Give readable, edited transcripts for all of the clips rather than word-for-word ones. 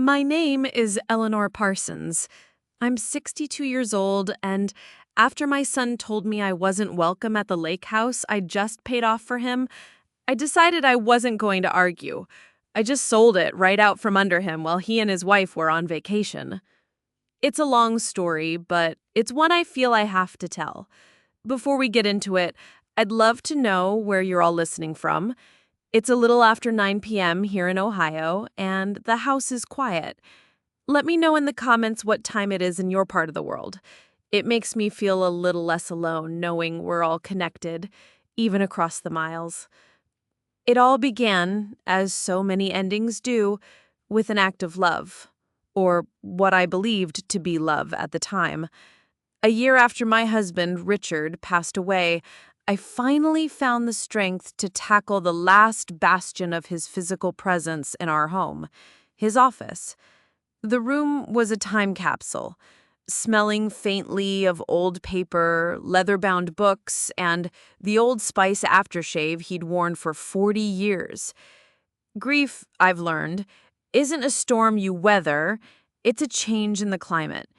My name is Eleanor Parsons. I'm 62 years old, and after my son told me I wasn't welcome at the lake house I just paid off for him, I decided I wasn't going to argue. I just sold it right out from under him while he and his wife were on vacation. It's a long story, but it's one I feel I have to tell. Before we get into it, I'd love to know where you're all listening from. It's a little after 9 p.m. here in Ohio, and the house is quiet. Let me know in the comments what time it is in your part of the world. It makes me feel a little less alone knowing we're all connected, even across the miles. It all began, as so many endings do, with an act of love, or what I believed to be love at the time. A year after my husband, Richard, passed away, I finally found the strength to tackle the last bastion of his physical presence in our home, his office. The room was a time capsule, smelling faintly of old paper, leather-bound books, and the Old Spice aftershave he'd worn for 40 years. Grief, I've learned, isn't a storm you weather, it's a change in the climate.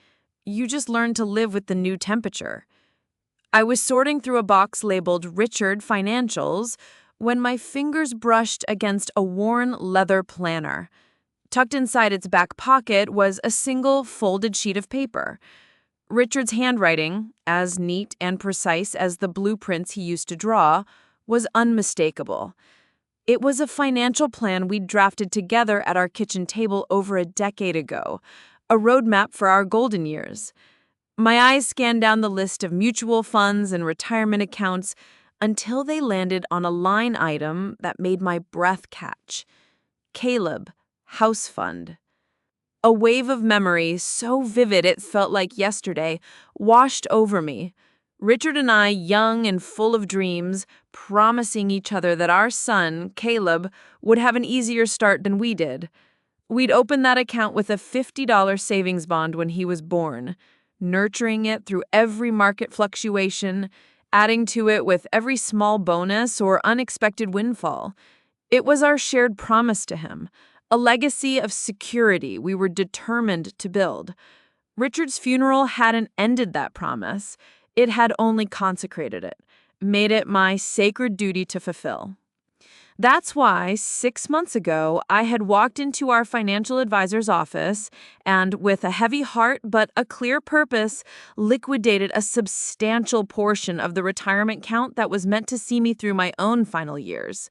You just learn to live with the new temperature. I was sorting through a box labeled Richard Financials when my fingers brushed against a worn leather planner. Tucked inside its back pocket was a single folded sheet of paper. Richard's handwriting, as neat and precise as the blueprints he used to draw, was unmistakable. It was a financial plan we'd drafted together at our kitchen table over a decade ago, a roadmap for our golden years. My eyes scanned down the list of mutual funds and retirement accounts until they landed on a line item that made my breath catch. Caleb, House Fund. A wave of memory, so vivid it felt like yesterday, washed over me. Richard and I, young and full of dreams, promising each other that our son, Caleb, would have an easier start than we did. We'd opened that account with a $50 savings bond when he was born, nurturing it through every market fluctuation, adding to it with every small bonus or unexpected windfall. It was our shared promise to him, a legacy of security we were determined to build. Richard's funeral hadn't ended that promise. It had only consecrated it, made it my sacred duty to fulfill. That's why 6 months ago, I had walked into our financial advisor's office and, with a heavy heart but a clear purpose, liquidated a substantial portion of the retirement count that was meant to see me through my own final years.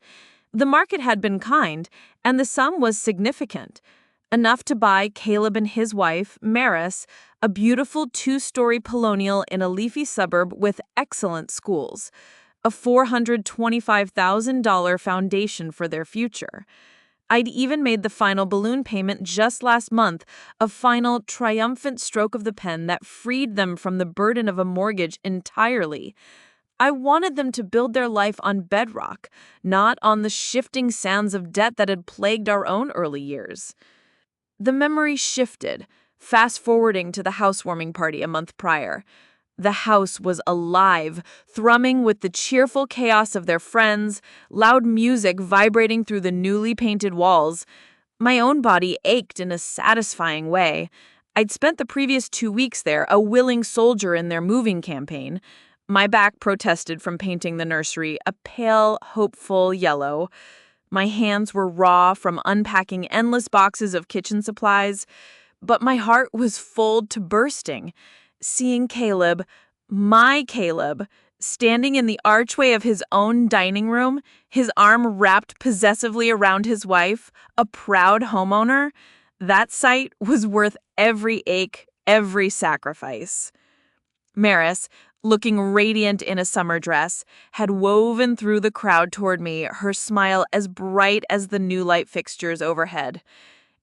The market had been kind, and the sum was significant, enough to buy Caleb and his wife, Maris, a beautiful 2-story colonial in a leafy suburb with excellent schools, a $425,000 foundation for their future. I'd even made the final balloon payment just last month, a final triumphant stroke of the pen that freed them from the burden of a mortgage entirely. I wanted them to build their life on bedrock, not on the shifting sands of debt that had plagued our own early years. The memory shifted, fast-forwarding to the housewarming party a month prior. The house was alive, thrumming with the cheerful chaos of their friends, loud music vibrating through the newly painted walls. My own body ached in a satisfying way. I'd spent the previous 2 weeks there, a willing soldier in their moving campaign. My back protested from painting the nursery, a pale, hopeful yellow. My hands were raw from unpacking endless boxes of kitchen supplies, but my heart was full to bursting. Seeing Caleb, my Caleb, standing in the archway of his own dining room, his arm wrapped possessively around his wife, a proud homeowner, that sight was worth every ache, every sacrifice. Maris, looking radiant in a summer dress, had woven through the crowd toward me, her smile as bright as the new light fixtures overhead.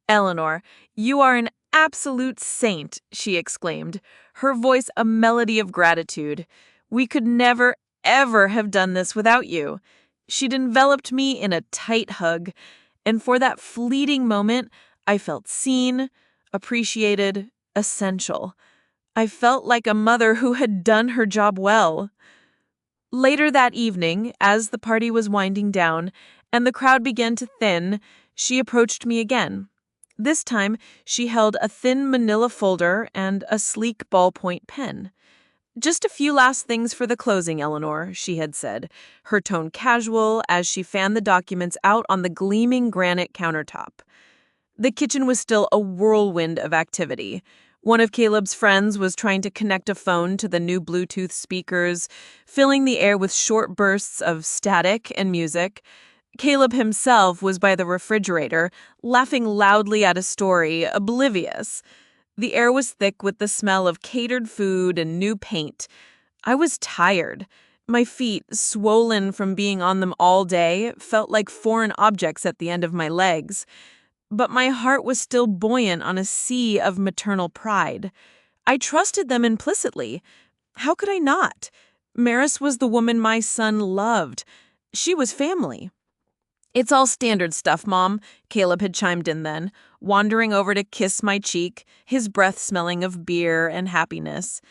"Eleanor, you are an absolute saint," she exclaimed, her voice a melody of gratitude. "We could never, ever have done this without you." She'd enveloped me in a tight hug, and for that fleeting moment, I felt seen, appreciated, essential. I felt like a mother who had done her job well. Later that evening, as the party was winding down and the crowd began to thin, she approached me again. This time, she held a thin manila folder and a sleek ballpoint pen. "Just a few last things for the closing, Eleanor," she had said, her tone casual as she fanned the documents out on the gleaming granite countertop. The kitchen was still a whirlwind of activity. One of Caleb's friends was trying to connect a phone to the new Bluetooth speakers, filling the air with short bursts of static and music. Caleb himself was by the refrigerator, laughing loudly at a story, oblivious. The air was thick with the smell of catered food and new paint. I was tired. My feet, swollen from being on them all day, felt like foreign objects at the end of my legs. But my heart was still buoyant on a sea of maternal pride. I trusted them implicitly. How could I not? Maris was the woman my son loved. She was family. "It's all standard stuff, Mom," Caleb had chimed in then, wandering over to kiss my cheek, his breath smelling of beer and happiness.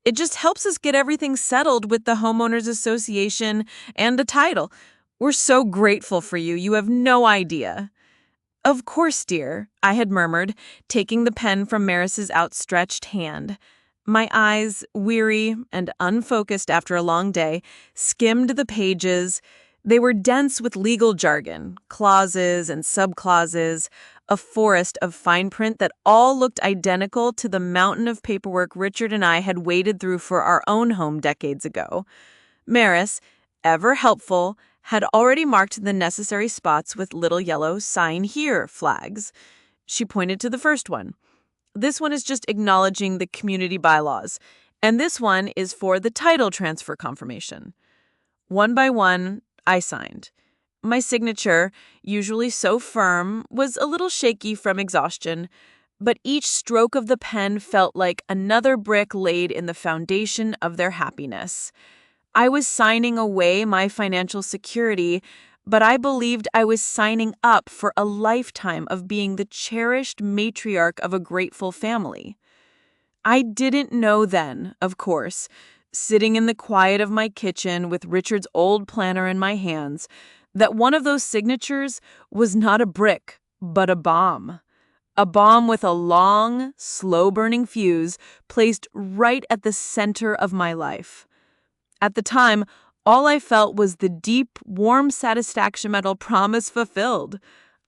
"It just helps us get everything settled with the Homeowners Association and a title. We're so grateful for you, you have no idea." "Of course, dear," I had murmured, taking the pen from Maris's outstretched hand. My eyes, weary and unfocused after a long day, skimmed the pages. They were dense with legal jargon, clauses and subclauses, a forest of fine print that all looked identical to the mountain of paperwork Richard and I had waded through for our own home decades ago. Maris, ever helpful, had already marked the necessary spots with little yellow "Sign Here" flags. She pointed to the first one. "This one is just acknowledging the community bylaws, and this one is for the title transfer confirmation." One by one, I signed. My signature, usually so firm, was a little shaky from exhaustion, but each stroke of the pen felt like another brick laid in the foundation of their happiness. I was signing away my financial security, but I believed I was signing up for a lifetime of being the cherished matriarch of a grateful family. I didn't know then, of course, sitting in the quiet of my kitchen with Richard's old planner in my hands, that one of those signatures was not a brick, but a bomb. A bomb with a long, slow-burning fuse placed right at the center of my life. At the time, all I felt was the deep, warm satisfaction at a promise fulfilled.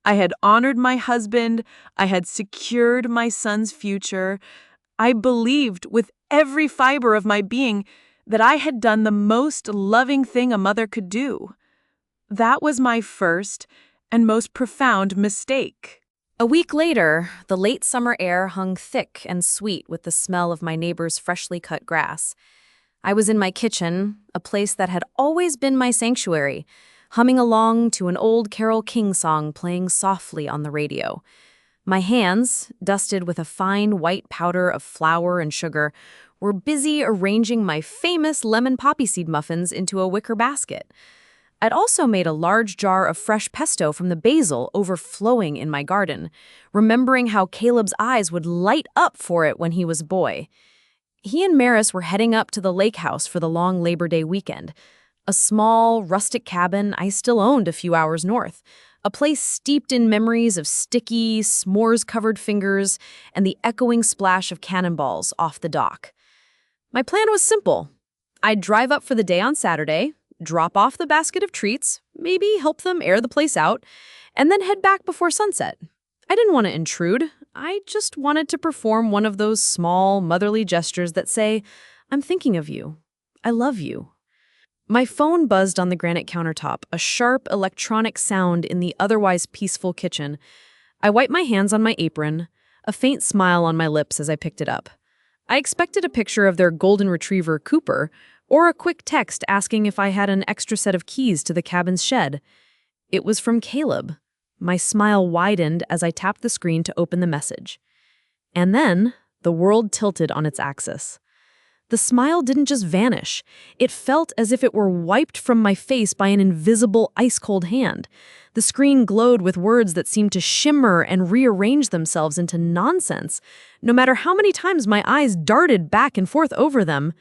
I had honored my husband. I had secured my son's future. I believed with every fiber of my being that I had done the most loving thing a mother could do. That was my first and most profound mistake. A week later, the late summer air hung thick and sweet with the smell of my neighbor's freshly cut grass. I was in my kitchen, a place that had always been my sanctuary, humming along to an old Carole King song playing softly on the radio. My hands, dusted with a fine white powder of flour and sugar, were busy arranging my famous lemon poppy seed muffins into a wicker basket. I'd also made a large jar of fresh pesto from the basil overflowing in my garden, remembering how Caleb's eyes would light up for it when he was a boy. He and Maris were heading up to the lake house for the long Labor Day weekend, a small, rustic cabin I still owned a few hours north, a place steeped in memories of sticky, s'mores-covered fingers and the echoing splash of cannonballs off the dock. My plan was simple. I'd drive up for the day on Saturday, drop off the basket of treats, maybe help them air the place out, and then head back before sunset. I didn't want to intrude. I just wanted to perform one of those small, motherly gestures that say, "I'm thinking of you. I love you." My phone buzzed on the granite countertop, a sharp electronic sound in the otherwise peaceful kitchen. I wiped my hands on my apron, a faint smile on my lips as I picked it up. I expected a picture of their golden retriever, Cooper, or a quick text asking if I had an extra set of keys to the cabin's shed. It was from Caleb. My smile widened as I tapped the screen to open the message. And then, the world tilted on its axis. The smile didn't just vanish. It felt as if it were wiped from my face by an invisible, ice-cold hand. The screen glowed with words that seemed to shimmer and rearrange themselves into nonsense, no matter how many times my eyes darted back and forth over them.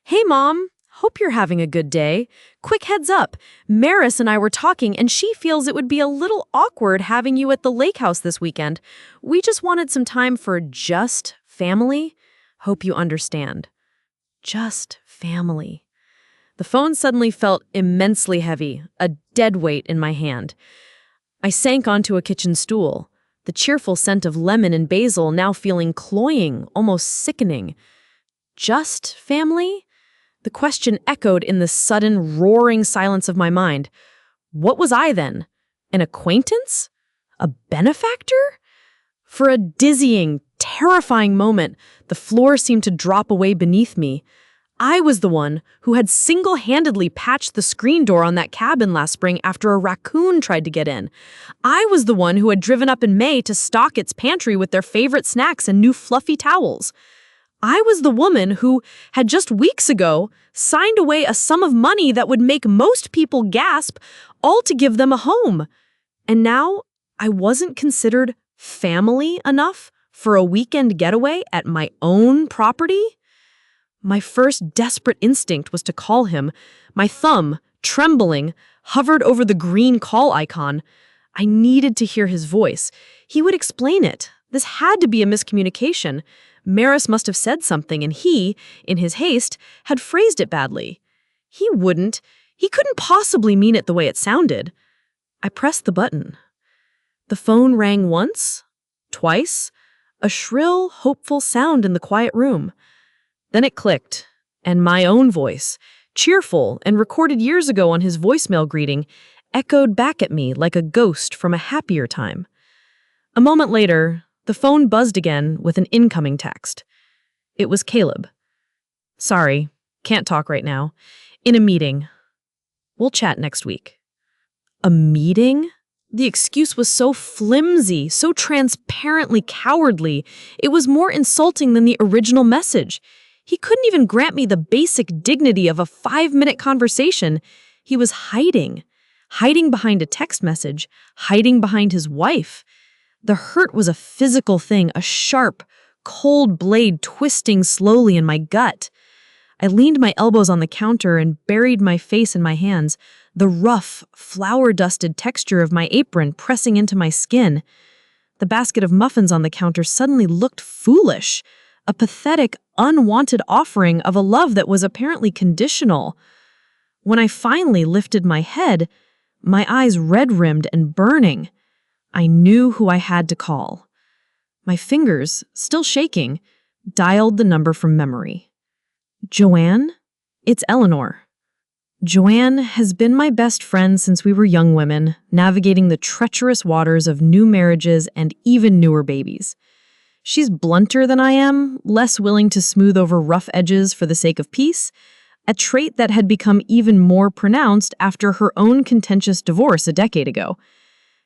"Hey, Mom. Hope you're having a good day. Quick heads up. Maris and I were talking, and she feels it would be a little awkward having you at the lake house this weekend. We just wanted some time for just family. Hope you understand. Just family. The phone suddenly felt immensely heavy, a dead weight in my hand. I sank onto a kitchen stool, the cheerful scent of lemon and basil now feeling cloying, almost sickening. Just family? The question echoed in the sudden, roaring silence of my mind. What was I then? An acquaintance? A benefactor? For a dizzying, terrifying moment, the floor seemed to drop away beneath me. I was the one who had single-handedly patched the screen door on that cabin last spring after a raccoon tried to get in. I was the one who had driven up in May to stock its pantry with their favorite snacks and new fluffy towels. I was the woman who had just weeks ago signed away a sum of money that would make most people gasp, all to give them a home. And now I wasn't considered family enough for a weekend getaway at my own property? My first desperate instinct was to call him. My thumb, trembling, hovered over the green call icon. I needed to hear his voice. He would explain it. This had to be a miscommunication. Maris must have said something, and he, in his haste, had phrased it badly. He couldn't possibly mean it the way it sounded. I pressed the button. The phone rang once, twice, a shrill, hopeful sound in the quiet room. Then it clicked, and my own voice, cheerful and recorded years ago on his voicemail greeting, echoed back at me like a ghost from a happier time. A moment later, the phone buzzed again with an incoming text. It was Caleb. Sorry, can't talk right now. In a meeting. We'll chat next week. A meeting? The excuse was so flimsy, so transparently cowardly. It was more insulting than the original message. He couldn't even grant me the basic dignity of a 5-minute conversation. He was hiding behind a text message, hiding behind his wife. The hurt was a physical thing, a sharp, cold blade twisting slowly in my gut. I leaned my elbows on the counter and buried my face in my hands, the rough, flour-dusted texture of my apron pressing into my skin. The basket of muffins on the counter suddenly looked foolish, a pathetic, unwanted offering of a love that was apparently conditional. When I finally lifted my head, my eyes red-rimmed and burning, I knew who I had to call. My fingers, still shaking, dialed the number from memory. Joanne? It's Eleanor. Joanne has been my best friend since we were young women, navigating the treacherous waters of new marriages and even newer babies. She's blunter than I am, less willing to smooth over rough edges for the sake of peace, a trait that had become even more pronounced after her own contentious divorce a decade ago.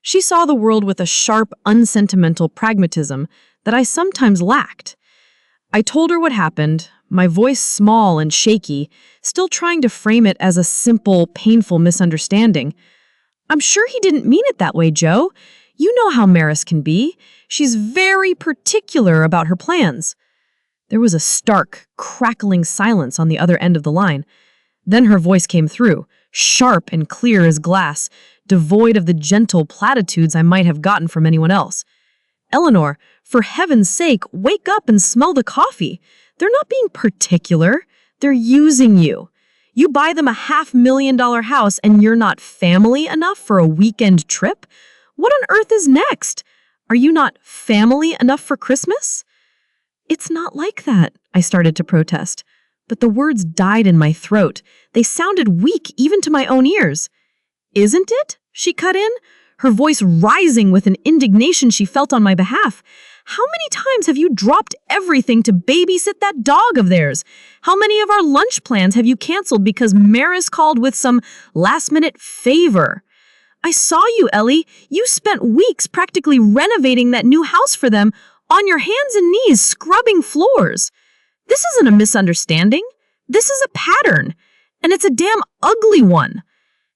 She saw the world with a sharp, unsentimental pragmatism that I sometimes lacked. I told her what happened, my voice small and shaky, still trying to frame it as a simple, painful misunderstanding. I'm sure he didn't mean it that way, Joe. You know how Maris can be. She's very particular about her plans. There was a stark, crackling silence on the other end of the line. Then her voice came through, sharp and clear as glass, devoid of the gentle platitudes I might have gotten from anyone else. Eleanor, for heaven's sake, wake up and smell the coffee. They're not being particular. They're using you. You buy them a $500,000 house and you're not family enough for a weekend trip? What on earth is next? Are you not family enough for Christmas? It's not like that, I started to protest. But the words died in my throat. They sounded weak even to my own ears. Isn't it? She cut in, her voice rising with an indignation she felt on my behalf. How many times have you dropped everything to babysit that dog of theirs? How many of our lunch plans have you canceled because Maris called with some last-minute favor? I saw you, Ellie. You spent weeks practically renovating that new house for them on your hands and knees, scrubbing floors. This isn't a misunderstanding. This is a pattern, and it's a damn ugly one.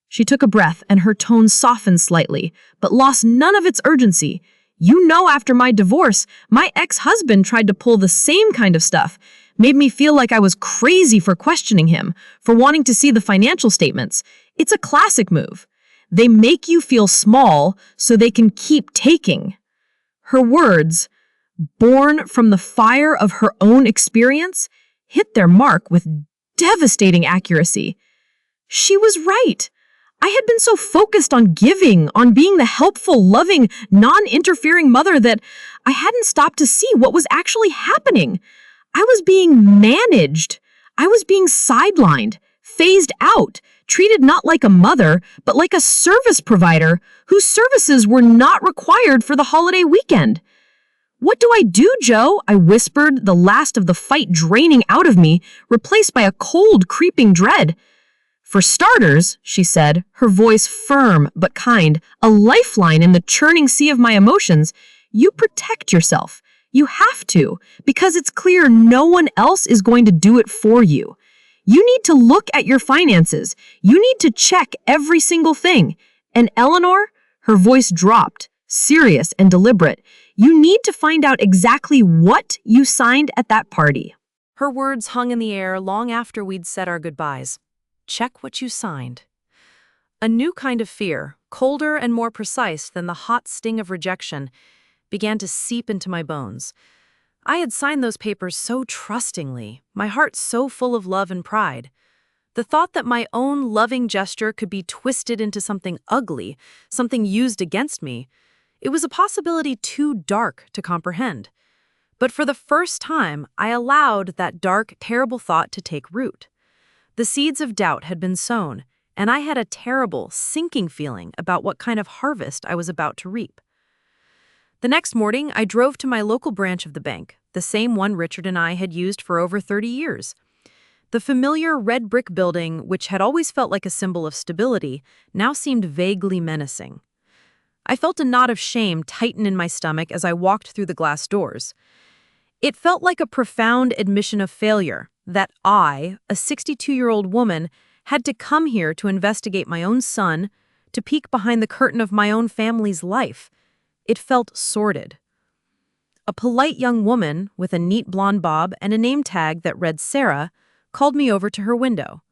She took a breath, and her tone softened slightly, but lost none of its urgency. You know, after my divorce, my ex-husband tried to pull the same kind of stuff, made me feel like I was crazy for questioning him, for wanting to see the financial statements. It's a classic move. They make you feel small so they can keep taking. Her words, born from the fire of her own experience, hit their mark with devastating accuracy. She was right. I had been so focused on giving, on being the helpful, loving, non-interfering mother that I hadn't stopped to see what was actually happening. I was being managed. I was being sidelined, phased out, treated not like a mother, but like a service provider whose services were not required for the holiday weekend. "What do I do, Joe?" I whispered, the last of the fight draining out of me, replaced by a cold, creeping dread. "For starters," she said, her voice firm but kind, a lifeline in the churning sea of my emotions, "you protect yourself. You have to, because it's clear no one else is going to do it for you. You need to look at your finances. You need to check every single thing. And Eleanor," her voice dropped, serious and deliberate, "you need to find out exactly what you signed at that party." Her words hung in the air long after we'd said our goodbyes. Check what you signed. A new kind of fear, colder and more precise than the hot sting of rejection, began to seep into my bones. I had signed those papers so trustingly, my heart so full of love and pride. The thought that my own loving gesture could be twisted into something ugly, something used against me, it was a possibility too dark to comprehend. But for the first time, I allowed that dark, terrible thought to take root. The seeds of doubt had been sown, and I had a terrible, sinking feeling about what kind of harvest I was about to reap. The next morning, I drove to my local branch of the bank, the same one Richard and I had used for over 30 years. The familiar red brick building, which had always felt like a symbol of stability, now seemed vaguely menacing. I felt a knot of shame tighten in my stomach as I walked through the glass doors. It felt like a profound admission of failure, that I, a 62-year-old woman, had to come here to investigate my own son, to peek behind the curtain of my own family's life. It felt sordid. A polite young woman with a neat blonde bob and a name tag that read Sarah called me over to her window.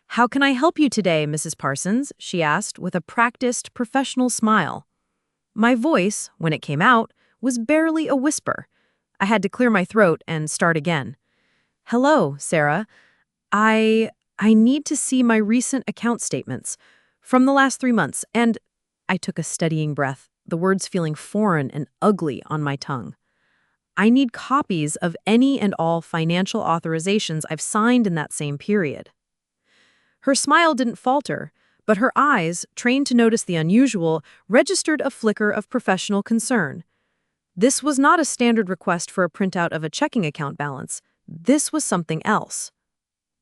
"How can I help you today, Mrs. Parsons?" she asked with a practiced, professional smile. My voice, when it came out, was barely a whisper. I had to clear my throat and start again. "Hello, Sarah. I need to see my recent account statements from the last 3 months, and—" I took a steadying breath, the words feeling foreign and ugly on my tongue. "I need copies of any and all financial authorizations I've signed in that same period." Her smile didn't falter, but her eyes, trained to notice the unusual, registered a flicker of professional concern. This was not a standard request for a printout of a checking account balance. This was something else.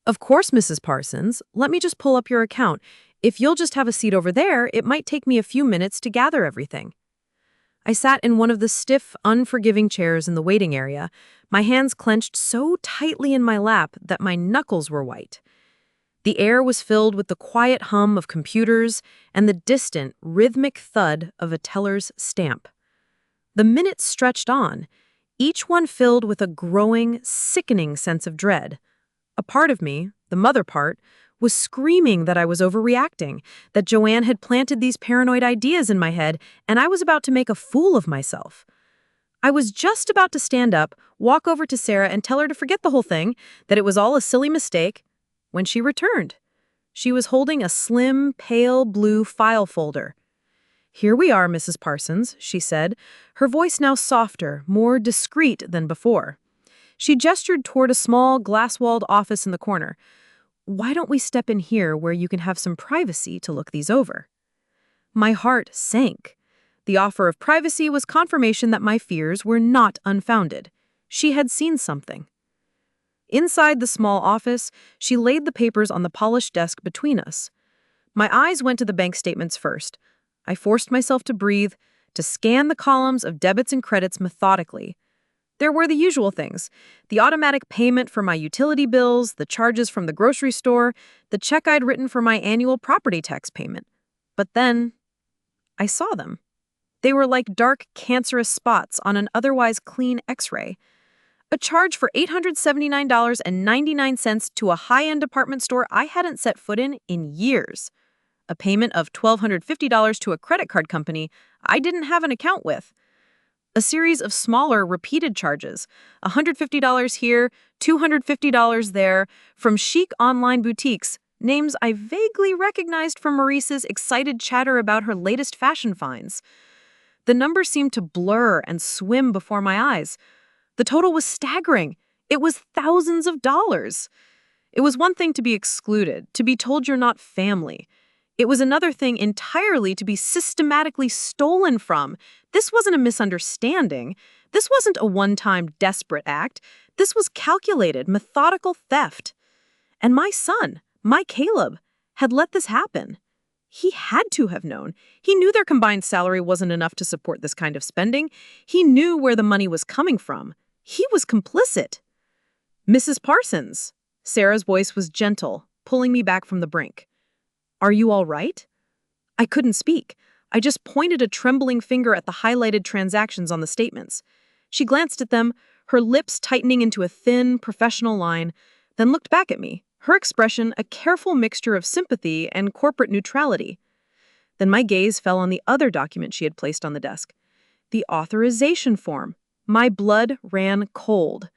"Of course, Mrs. Parsons. Let me just pull up your account. If you'll just have a seat over there, it might take me a few minutes to gather everything." I sat in one of the stiff, unforgiving chairs in the waiting area, my hands clenched so tightly in my lap that my knuckles were white. The air was filled with the quiet hum of computers and the distant, rhythmic thud of a teller's stamp. The minutes stretched on, each one filled with a growing, sickening sense of dread. A part of me, the mother part, was screaming that I was overreacting, that Joanne had planted these paranoid ideas in my head, and I was about to make a fool of myself. I was just about to stand up, walk over to Sarah and tell her to forget the whole thing, that it was all a silly mistake, when she returned. She was holding a slim, pale blue file folder. "Here we are, Mrs. Parsons," she said, her voice now softer, more discreet than before. She gestured toward a small, glass-walled office in the corner. "Why don't we step in here where you can have some privacy to look these over?" My heart sank. The offer of privacy was confirmation that my fears were not unfounded. She had seen something. Inside the small office, she laid the papers on the polished desk between us. My eyes went to the bank statements first. I forced myself to breathe, to scan the columns of debits and credits methodically. There were the usual things: the automatic payment for my utility bills, the charges from the grocery store, the check I'd written for my annual property tax payment. But then, I saw them. They were like dark, cancerous spots on an otherwise clean X-ray. A charge for $879.99 to a high-end department store I hadn't set foot in years. A payment of $1,250 to a credit card company I didn't have an account with. A series of smaller, repeated charges, $150 here, $250 there, from chic online boutiques, names I vaguely recognized from Maurice's excited chatter about her latest fashion finds. The numbers seemed to blur and swim before my eyes. The total was staggering. It was thousands of dollars. It was one thing to be excluded, to be told you're not family. It was another thing entirely to be systematically stolen from. This wasn't a misunderstanding. This wasn't a one-time desperate act. This was calculated, methodical theft. And my son, my Caleb, had let this happen. He had to have known. He knew their combined salary wasn't enough to support this kind of spending. He knew where the money was coming from. He was complicit. Mrs. Parsons. Sarah's voice was gentle, pulling me back from the brink. Are you all right? I couldn't speak. I just pointed a trembling finger at the highlighted transactions on the statements. She glanced at them, her lips tightening into a thin, professional line, then looked back at me, her expression a careful mixture of sympathy and corporate neutrality. Then my gaze fell on the other document she had placed on the desk. The authorization form. My blood ran cold.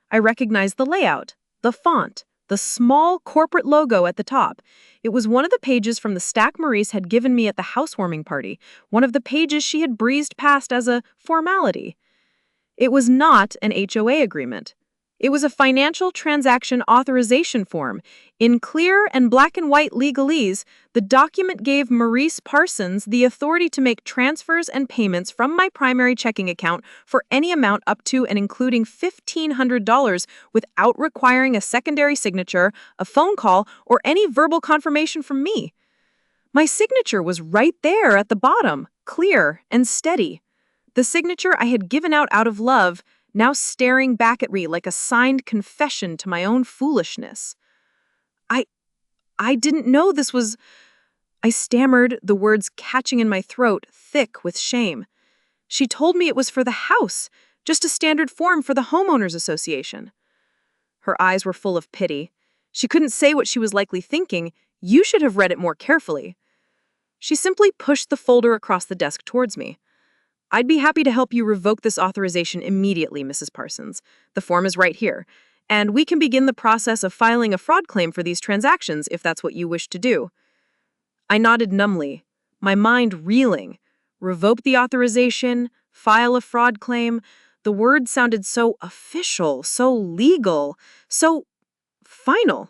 I recognized the layout, the font, the small corporate logo at the top. It was one of the pages from the stack Maurice had given me at the housewarming party, one of the pages she had breezed past as a formality. It was not an HOA agreement. It was a financial transaction authorization form. In clear and black and white legalese, the document gave Maurice Parsons the authority to make transfers and payments from my primary checking account for any amount up to and including $1,500 without requiring a secondary signature, a phone call, or any verbal confirmation from me. My signature was right there at the bottom, clear and steady. The signature I had given out of love, now staring back at me like a signed confession to my own foolishness. I didn't know this was... I stammered, the words catching in my throat, thick with shame. She told me it was for the house, just a standard form for the homeowners association. Her eyes were full of pity. She couldn't say what she was likely thinking. You should have read it more carefully. She simply pushed the folder across the desk towards me. I'd be happy to help you revoke this authorization immediately, Mrs. Parsons. The form is right here, and we can begin the process of filing a fraud claim for these transactions if that's what you wish to do. I nodded numbly, my mind reeling. Revoke the authorization, file a fraud claim. The word sounded so official, so legal, so final.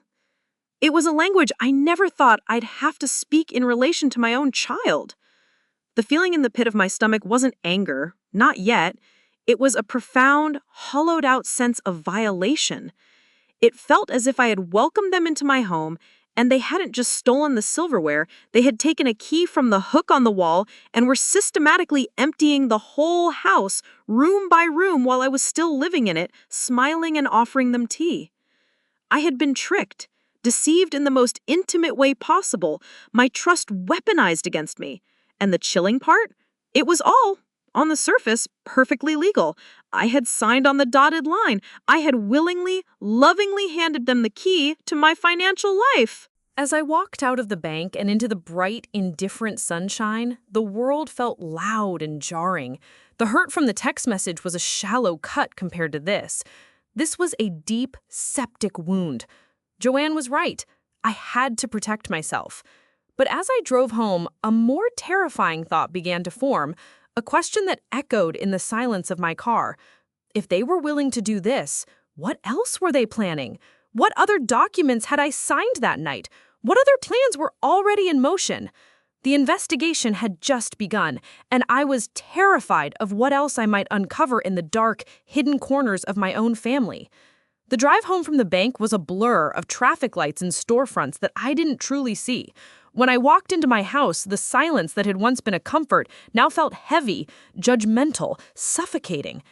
It was a language I never thought I'd have to speak in relation to my own child. The feeling in the pit of my stomach wasn't anger, not yet. It was a profound, hollowed-out sense of violation. It felt as if I had welcomed them into my home, and they hadn't just stolen the silverware, they had taken a key from the hook on the wall and were systematically emptying the whole house, room by room, while I was still living in it, smiling and offering them tea. I had been tricked, deceived in the most intimate way possible, my trust weaponized against me. And the chilling part? It was all, on the surface, perfectly legal. I had signed on the dotted line. I had willingly, lovingly handed them the key to my financial life. As I walked out of the bank and into the bright, indifferent sunshine, the world felt loud and jarring. The hurt from the text message was a shallow cut compared to this. This was a deep, septic wound. Joanne was right. I had to protect myself. But as I drove home, a more terrifying thought began to form, a question that echoed in the silence of my car. If they were willing to do this, what else were they planning? What other documents had I signed that night? What other plans were already in motion? The investigation had just begun, and I was terrified of what else I might uncover in the dark, hidden corners of my own family. The drive home from the bank was a blur of traffic lights and storefronts that I didn't truly see. When I walked into my house, the silence that had once been a comfort now felt heavy, judgmental, suffocating.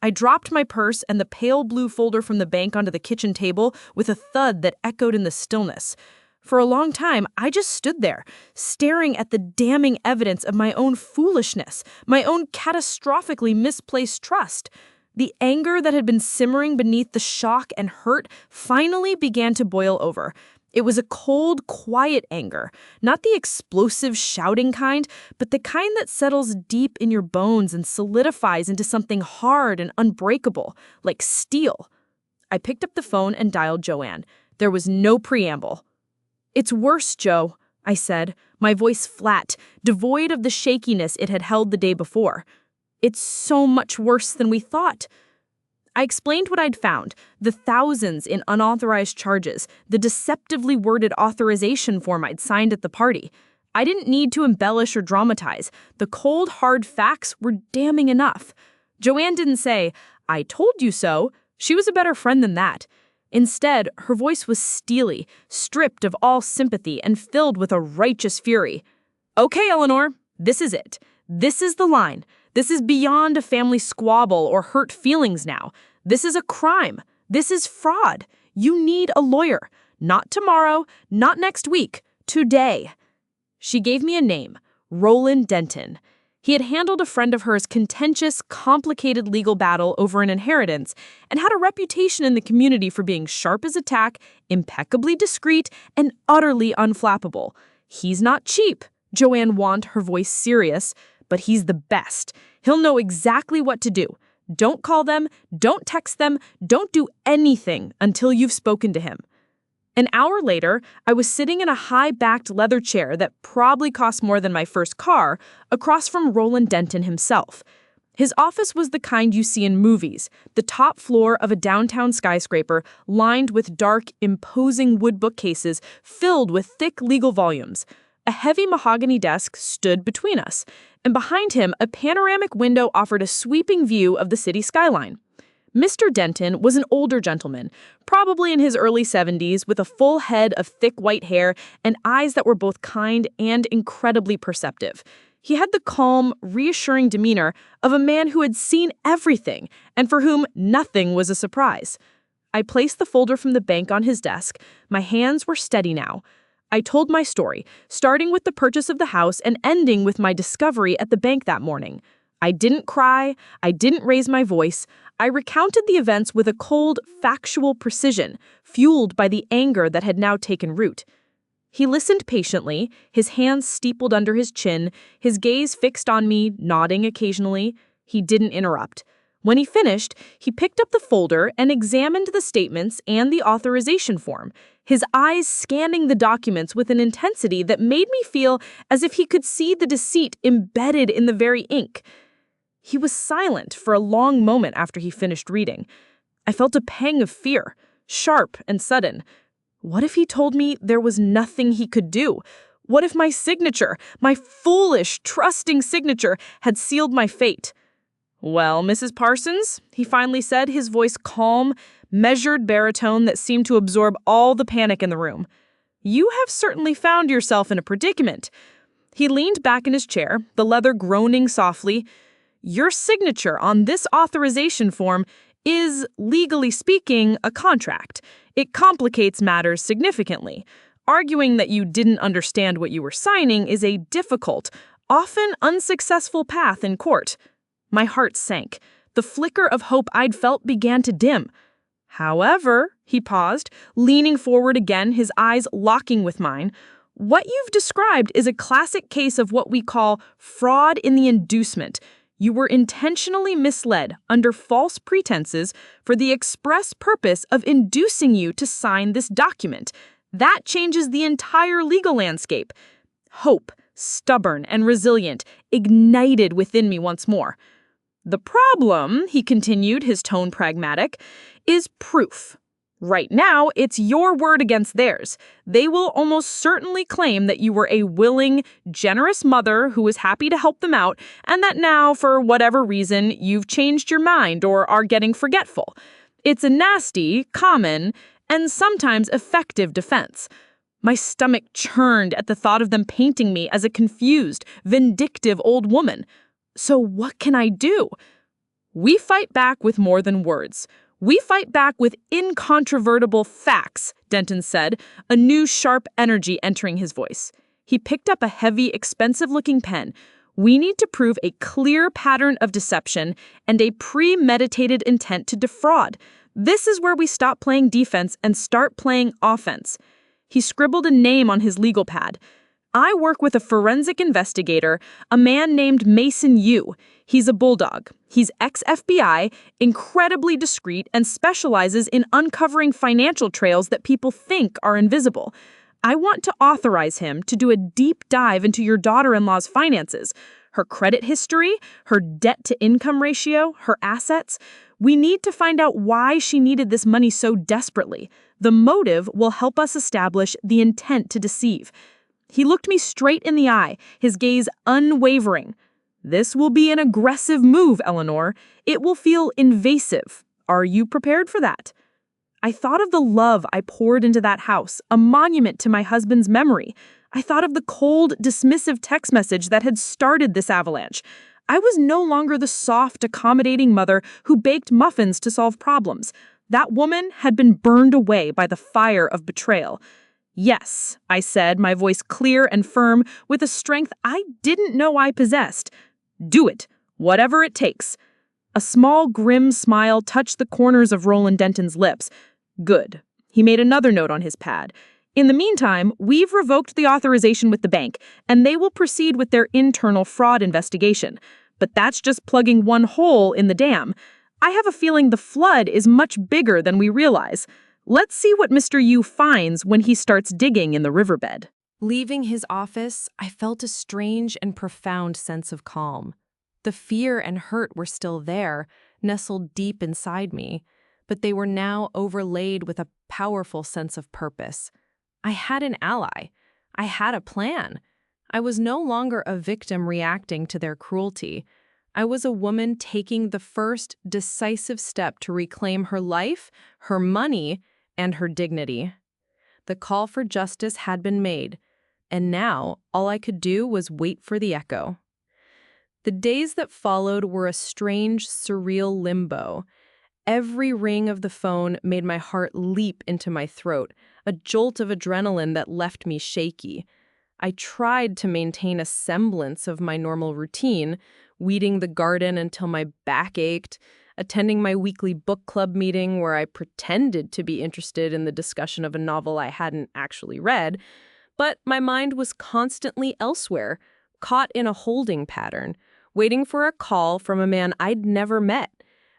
I dropped my purse and the pale blue folder from the bank onto the kitchen table with a thud that echoed in the stillness. For a long time, I just stood there, staring at the damning evidence of my own foolishness, my own catastrophically misplaced trust. The anger that had been simmering beneath the shock and hurt finally began to boil over. It was a cold, quiet anger, not the explosive, shouting kind, but the kind that settles deep in your bones and solidifies into something hard and unbreakable, like steel. I picked up the phone and dialed Joanne. There was no preamble. "It's worse, Joe," I said, my voice flat, devoid of the shakiness it had held the day before. "It's so much worse than we thought." I explained what I'd found, the thousands in unauthorized charges, the deceptively worded authorization form I'd signed at the party. I didn't need to embellish or dramatize. The cold, hard facts were damning enough. Joanne didn't say, "I told you so." She was a better friend than that. Instead, her voice was steely, stripped of all sympathy and filled with a righteous fury. "Okay, Eleanor, this is it. This is the line. This is beyond a family squabble or hurt feelings now. This is a crime. This is fraud. You need a lawyer. Not tomorrow, not next week, today." She gave me a name, Roland Denton. He had handled a friend of hers' contentious, complicated legal battle over an inheritance and had a reputation in the community for being sharp as a tack, impeccably discreet, and utterly unflappable. "He's not cheap," Joanne warned, her voice serious, "but he's the best. He'll know exactly what to do. Don't call them, don't text them, don't do anything until you've spoken to him." An hour later, I was sitting in a high-backed leather chair that probably cost more than my first car, across from Roland Denton himself. His office was the kind you see in movies, the top floor of a downtown skyscraper lined with dark, imposing wood bookcases filled with thick legal volumes. A heavy mahogany desk stood between us, and behind him, a panoramic window offered a sweeping view of the city skyline. Mr. Denton was an older gentleman, probably in his early 70s, with a full head of thick white hair and eyes that were both kind and incredibly perceptive. He had the calm, reassuring demeanor of a man who had seen everything and for whom nothing was a surprise. I placed the folder from the bank on his desk. My hands were steady now. I told my story, starting with the purchase of the house and ending with my discovery at the bank that morning. I didn't cry. I didn't raise my voice. I recounted the events with a cold, factual precision, fueled by the anger that had now taken root. He listened patiently, his hands steepled under his chin, his gaze fixed on me, nodding occasionally. He didn't interrupt. When he finished, he picked up the folder and examined the statements and the authorization form, his eyes scanning the documents with an intensity that made me feel as if he could see the deceit embedded in the very ink. He was silent for a long moment after he finished reading. I felt a pang of fear, sharp and sudden. What if he told me there was nothing he could do? What if my signature, my foolish, trusting signature, had sealed my fate? "Well, Mrs. Parsons," he finally said, his voice calm, measured baritone that seemed to absorb all the panic in the room. "You have certainly found yourself in a predicament." He leaned back in his chair, the leather groaning softly. "Your signature on this authorization form is, legally speaking, a contract. It complicates matters significantly. Arguing that you didn't understand what you were signing is a difficult, often unsuccessful path in court." My heart sank. The flicker of hope I'd felt began to dim. "However," he paused, leaning forward again, his eyes locking with mine, "what you've described is a classic case of what we call fraud in the inducement. You were intentionally misled under false pretenses for the express purpose of inducing you to sign this document. That changes the entire legal landscape." Hope, stubborn and resilient, ignited within me once more. "The problem," he continued, his tone pragmatic, "is proof. Right now, it's your word against theirs. They will almost certainly claim that you were a willing, generous mother who was happy to help them out, and that now, for whatever reason, you've changed your mind or are getting forgetful. It's a nasty, common, and sometimes effective defense." My stomach churned at the thought of them painting me as a confused, vindictive old woman. So what can I do? "We fight back with more than words. We fight back with incontrovertible facts," Denton said, a new sharp energy entering his voice. He picked up a heavy, expensive-looking pen. We need to prove a clear pattern of deception and a premeditated intent to defraud. This is where we stop playing defense and start playing offense. He scribbled a name on his legal pad. I work with a forensic investigator, a man named Mason Yu. He's a bulldog. He's ex-FBI, incredibly discreet, and specializes in uncovering financial trails that people think are invisible. I want to authorize him to do a deep dive into your daughter-in-law's finances, her credit history, her debt-to-income ratio, her assets. We need to find out why she needed this money so desperately. The motive will help us establish the intent to deceive. He looked me straight in the eye, his gaze unwavering. This will be an aggressive move, Eleanor. It will feel invasive. Are you prepared for that? I thought of the love I poured into that house, a monument to my husband's memory. I thought of the cold, dismissive text message that had started this avalanche. I was no longer the soft, accommodating mother who baked muffins to solve problems. That woman had been burned away by the fire of betrayal. Yes, I said, my voice clear and firm, with a strength I didn't know I possessed. Do it, whatever it takes. A small, grim smile touched the corners of Roland Denton's lips. Good. He made another note on his pad. In the meantime, we've revoked the authorization with the bank, and they will proceed with their internal fraud investigation. But that's just plugging one hole in the dam. I have a feeling the flood is much bigger than we realize. Let's see what Mr. Yu finds when he starts digging in the riverbed. Leaving his office, I felt a strange and profound sense of calm. The fear and hurt were still there, nestled deep inside me, but they were now overlaid with a powerful sense of purpose. I had an ally. I had a plan. I was no longer a victim reacting to their cruelty. I was a woman taking the first decisive step to reclaim her life, her money, and her dignity. The call for justice had been made, and now all I could do was wait for the echo. The days that followed were a strange, surreal limbo. Every ring of the phone made my heart leap into my throat, a jolt of adrenaline that left me shaky. I tried to maintain a semblance of my normal routine, weeding the garden until my back ached, attending my weekly book club meeting where I pretended to be interested in the discussion of a novel I hadn't actually read, but my mind was constantly elsewhere, caught in a holding pattern, waiting for a call from a man I'd never met,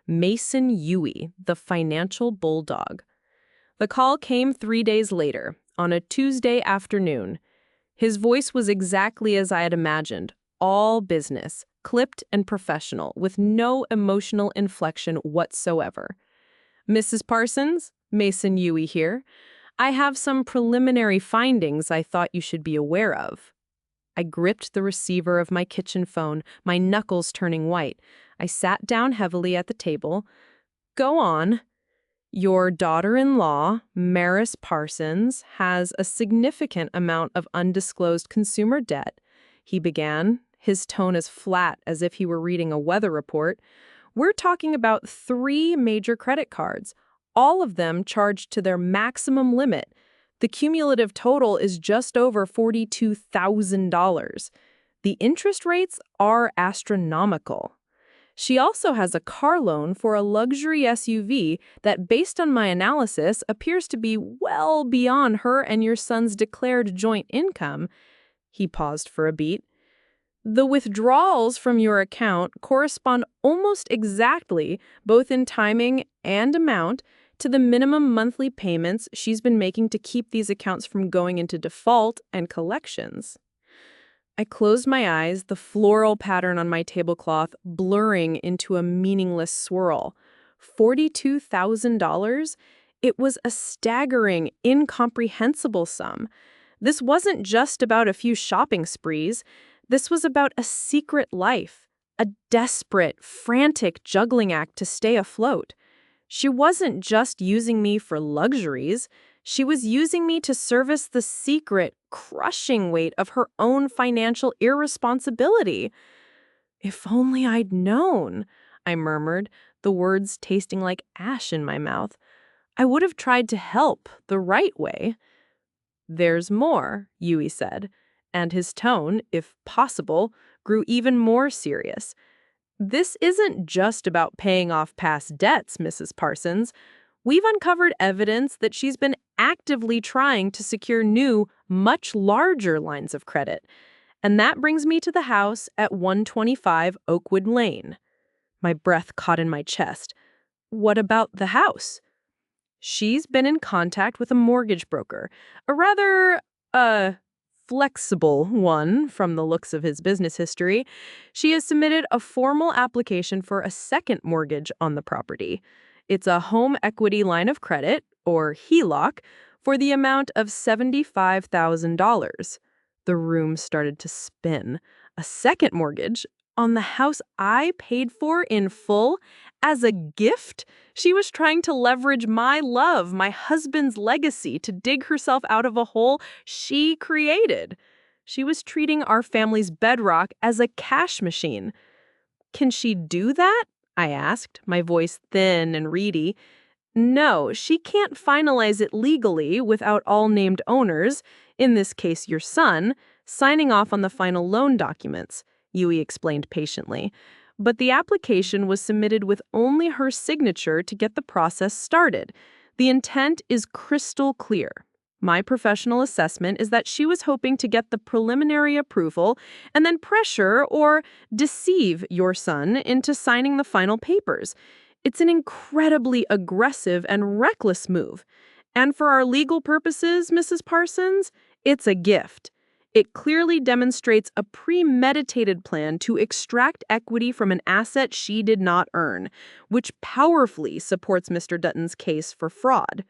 Mason Yu, the financial bulldog. The call came 3 days later, on a Tuesday afternoon. His voice was exactly as I had imagined, all business, clipped and professional, with no emotional inflection whatsoever. Mrs. Parsons, Mason Yu here. I have some preliminary findings I thought you should be aware of. I gripped the receiver of my kitchen phone, my knuckles turning white. I sat down heavily at the table. Go on. Your daughter-in-law, Maris Parsons, has a significant amount of undisclosed consumer debt, he began, his tone as flat as if he were reading a weather report. We're talking about 3 major credit cards, all of them charged to their maximum limit. The cumulative total is just over $42,000. The interest rates are astronomical. She also has a car loan for a luxury SUV that, based on my analysis, appears to be well beyond her and your son's declared joint income. He paused for a beat. The withdrawals from your account correspond almost exactly, both in timing and amount, to the minimum monthly payments she's been making to keep these accounts from going into default and collections. I closed my eyes, the floral pattern on my tablecloth blurring into a meaningless swirl. $42,000? It was a staggering, incomprehensible sum. This wasn't just about a few shopping sprees. This was about a secret life, a desperate, frantic juggling act to stay afloat. She wasn't just using me for luxuries. She was using me to service the secret, crushing weight of her own financial irresponsibility. If only I'd known, I murmured, the words tasting like ash in my mouth. I would have tried to help the right way. There's more, Yui said, and his tone, if possible, grew even more serious. This isn't just about paying off past debts, Mrs. Parsons. We've uncovered evidence that she's been actively trying to secure new, much larger lines of credit. And that brings me to the house at 125 Oakwood Lane. My breath caught in my chest. What about the house? She's been in contact with a mortgage broker, a rather, flexible one from the looks of his business history. She has submitted a formal application for a second mortgage on the property. It's a home equity line of credit, or HELOC, for the amount of $75,000. The room started to spin. A second mortgage on the house I paid for in full as a gift? She was trying to leverage my love, my husband's legacy, to dig herself out of a hole she created. She was treating our family's bedrock as a cash machine. Can she do that? I asked, my voice thin and reedy. No, she can't finalize it legally without all named owners, in this case your son, signing off on the final loan documents, Yui explained patiently. But the application was submitted with only her signature to get the process started. The intent is crystal clear. My professional assessment is that she was hoping to get the preliminary approval and then pressure or deceive your son into signing the final papers. It's an incredibly aggressive and reckless move. And for our legal purposes, Mrs. Parsons, it's a gift. It clearly demonstrates a premeditated plan to extract equity from an asset she did not earn, which powerfully supports Mr. Dutton's case for fraud.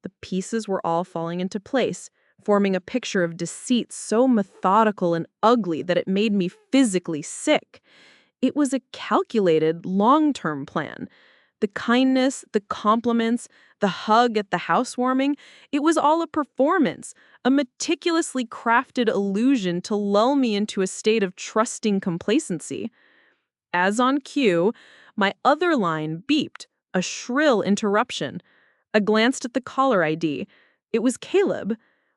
The pieces were all falling into place, forming a picture of deceit so methodical and ugly that it made me physically sick. It was a calculated, long-term plan. The kindness, the compliments, the hug at the housewarming, it was all a performance, a meticulously crafted illusion to lull me into a state of trusting complacency. As on cue, my other line beeped, a shrill interruption. I glanced at the caller ID. It was Caleb.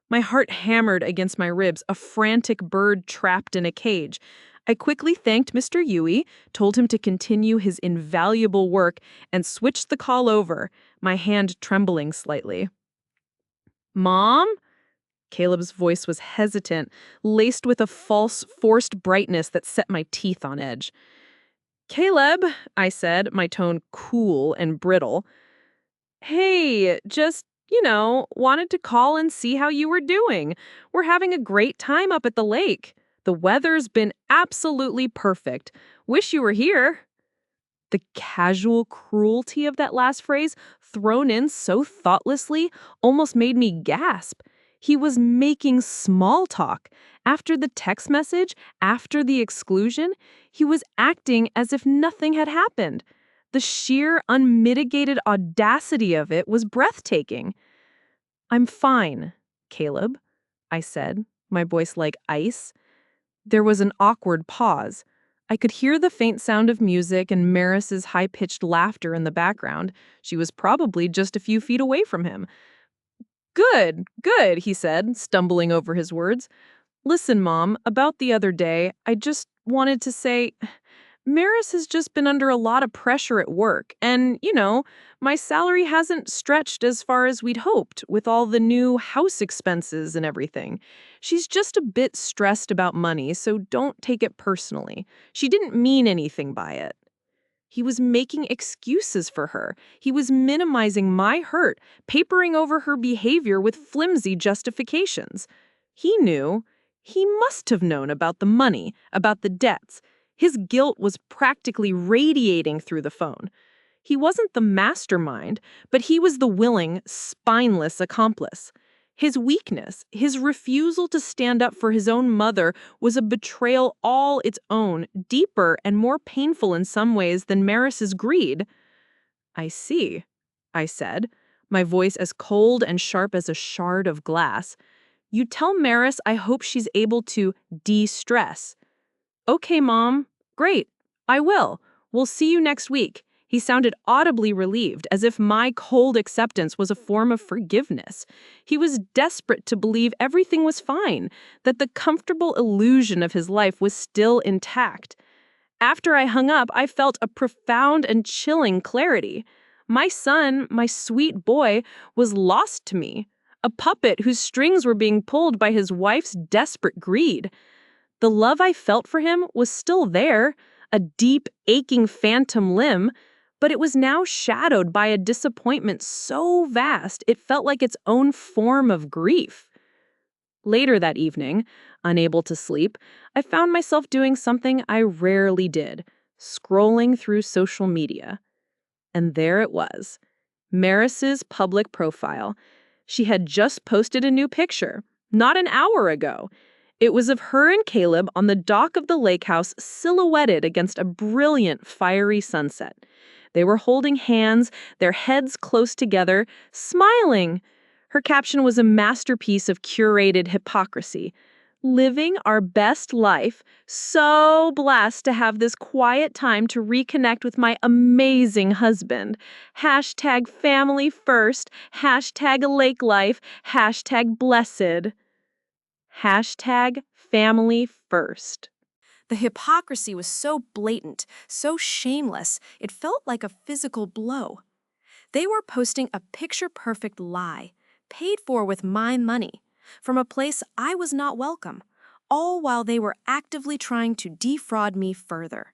My heart hammered against my ribs, a frantic bird trapped in a cage. I quickly thanked Mr. Yui, told him to continue his invaluable work, and switched the call over, my hand trembling slightly. Mom? Caleb's voice was hesitant, laced with a false, forced brightness that set my teeth on edge. Caleb, I said, my tone cool and brittle. Hey, just, wanted to call and see how you were doing. We're having a great time up at the lake. The weather's been absolutely perfect. Wish you were here. The casual cruelty of that last phrase, thrown in so thoughtlessly, almost made me gasp. He was making small talk. After the text message, after the exclusion, he was acting as if nothing had happened. The sheer, unmitigated audacity of it was breathtaking. I'm fine, Caleb, I said, my voice like ice. There was an awkward pause. I could hear the faint sound of music and Maris's high-pitched laughter in the background. She was probably just a few feet away from him. Good, he said, stumbling over his words. Listen, Mom, about the other day, I just wanted to say, Maris has just been under a lot of pressure at work, and, my salary hasn't stretched as far as we'd hoped with all the new house expenses and everything. She's just a bit stressed about money, so don't take it personally. She didn't mean anything by it. He was making excuses for her. He was minimizing my hurt, papering over her behavior with flimsy justifications. He knew. He must have known about the money, about the debts. His guilt was practically radiating through the phone. He wasn't the mastermind, but he was the willing, spineless accomplice. His weakness, his refusal to stand up for his own mother, was a betrayal all its own, deeper and more painful in some ways than Maris's greed. I see, I said, my voice as cold and sharp as a shard of glass. You tell Maris I hope she's able to de-stress. Okay, Mom. Great. I will. We'll see you next week. He sounded audibly relieved, as if my cold acceptance was a form of forgiveness. He was desperate to believe everything was fine, that the comfortable illusion of his life was still intact. After I hung up, I felt a profound and chilling clarity. My son, my sweet boy, was lost to me, a puppet whose strings were being pulled by his wife's desperate greed. The love I felt for him was still there, a deep, aching phantom limb, but it was now shadowed by a disappointment so vast it felt like its own form of grief. Later that evening, unable to sleep, I found myself doing something I rarely did, scrolling through social media. And there it was, Maris's public profile. She had just posted a new picture, not an hour ago. It was of her and Caleb on the dock of the lake house, silhouetted against a brilliant, fiery sunset. They were holding hands, their heads close together, smiling. Her caption was a masterpiece of curated hypocrisy. Living our best life, so blessed to have this quiet time to reconnect with my amazing husband. Hashtag family first, hashtag lake life, hashtag blessed. Hashtag family first. The hypocrisy was so blatant, so shameless, it felt like a physical blow. They were posting a picture-perfect lie, paid for with my money, from a place I was not welcome, all while they were actively trying to defraud me further.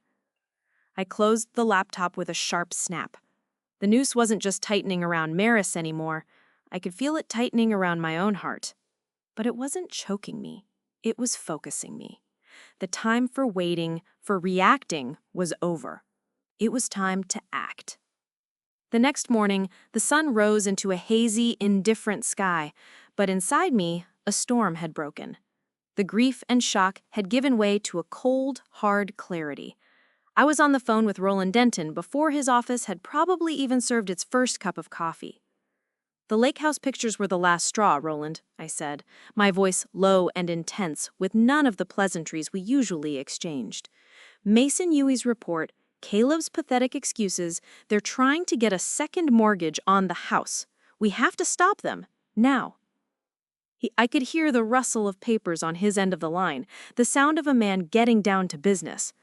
I closed the laptop with a sharp snap. The noose wasn't just tightening around Maris anymore. I could feel it tightening around my own heart. But it wasn't choking me. It was focusing me. The time for waiting, for reacting, was over. It was time to act. The next morning, the sun rose into a hazy, indifferent sky, but inside me, a storm had broken. The grief and shock had given way to a cold, hard clarity. I was on the phone with Roland Denton before his office had probably even served its first cup of coffee. "The lake house pictures were the last straw, Roland," I said, my voice low and intense, with none of the pleasantries we usually exchanged. "Mason Huey's report, Caleb's pathetic excuses, they're trying to get a second mortgage on the house. We have to stop them, now." I could hear the rustle of papers on his end of the line, the sound of a man getting down to business.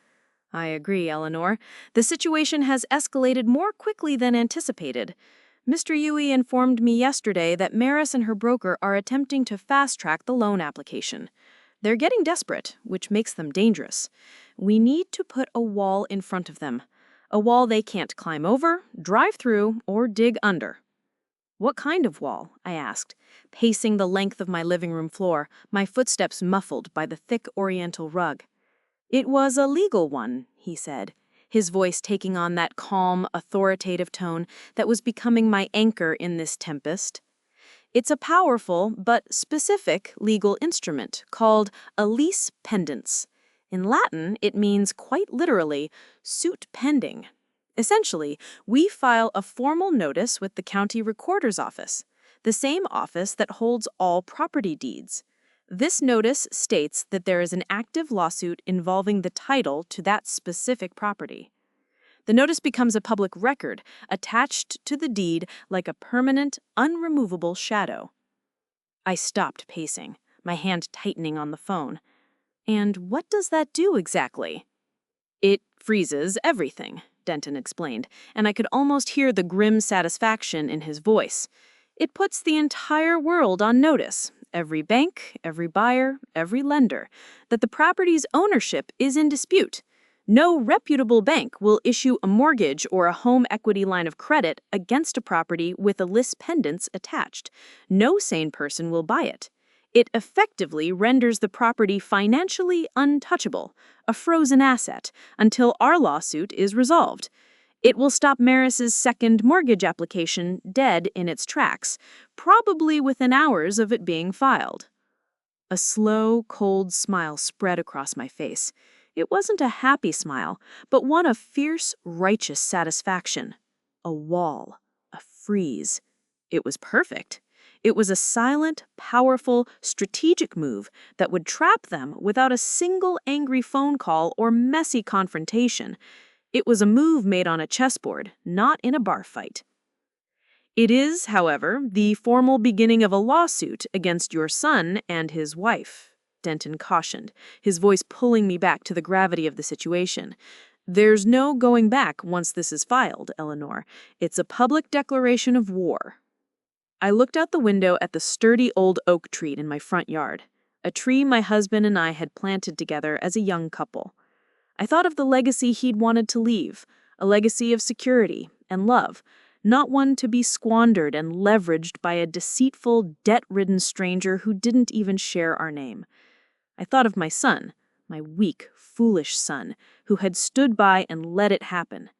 "I agree, Eleanor. The situation has escalated more quickly than anticipated. Mr. Huey informed me yesterday that Maris and her broker are attempting to fast-track the loan application. They're getting desperate, which makes them dangerous. We need to put a wall in front of them, a wall they can't climb over, drive through, or dig under." "What kind of wall?" I asked, pacing the length of my living room floor, my footsteps muffled by the thick oriental rug. "It was a legal one," he said, his voice taking on that calm, authoritative tone that was becoming my anchor in this tempest. "It's a powerful but specific legal instrument called a lease pendens. In Latin, it means quite literally suit pending. Essentially, we file a formal notice with the county recorder's office, the same office that holds all property deeds. This notice states that there is an active lawsuit involving the title to that specific property. The notice becomes a public record, attached to the deed like a permanent, unremovable shadow." I stopped pacing, my hand tightening on the phone. "And what does that do exactly?" "It freezes everything," Denton explained, and I could almost hear the grim satisfaction in his voice. "It puts the entire world on notice, every bank, every buyer, every lender, that the property's ownership is in dispute. No reputable bank will issue a mortgage or a home equity line of credit against a property with a lis pendens attached. No sane person will buy it. It effectively renders the property financially untouchable, a frozen asset, until our lawsuit is resolved. It will stop Maris's second mortgage application dead in its tracks, probably within hours of it being filed." A slow, cold smile spread across my face. It wasn't a happy smile, but one of fierce, righteous satisfaction. A wall. A freeze. It was perfect. It was a silent, powerful, strategic move that would trap them without a single angry phone call or messy confrontation. It was a move made on a chessboard, not in a bar fight. It is, however, the formal beginning of a lawsuit against your son and his wife, Denton cautioned, his voice pulling me back to the gravity of the situation. There's no going back once this is filed, Eleanor. It's a public declaration of war. I looked out the window at the sturdy old oak tree in my front yard, a tree my husband and I had planted together as a young couple. I thought of the legacy he'd wanted to leave, a legacy of security and love, not one to be squandered and leveraged by a deceitful, debt-ridden stranger who didn't even share our name. I thought of my son, my weak, foolish son, who had stood by and let it happen.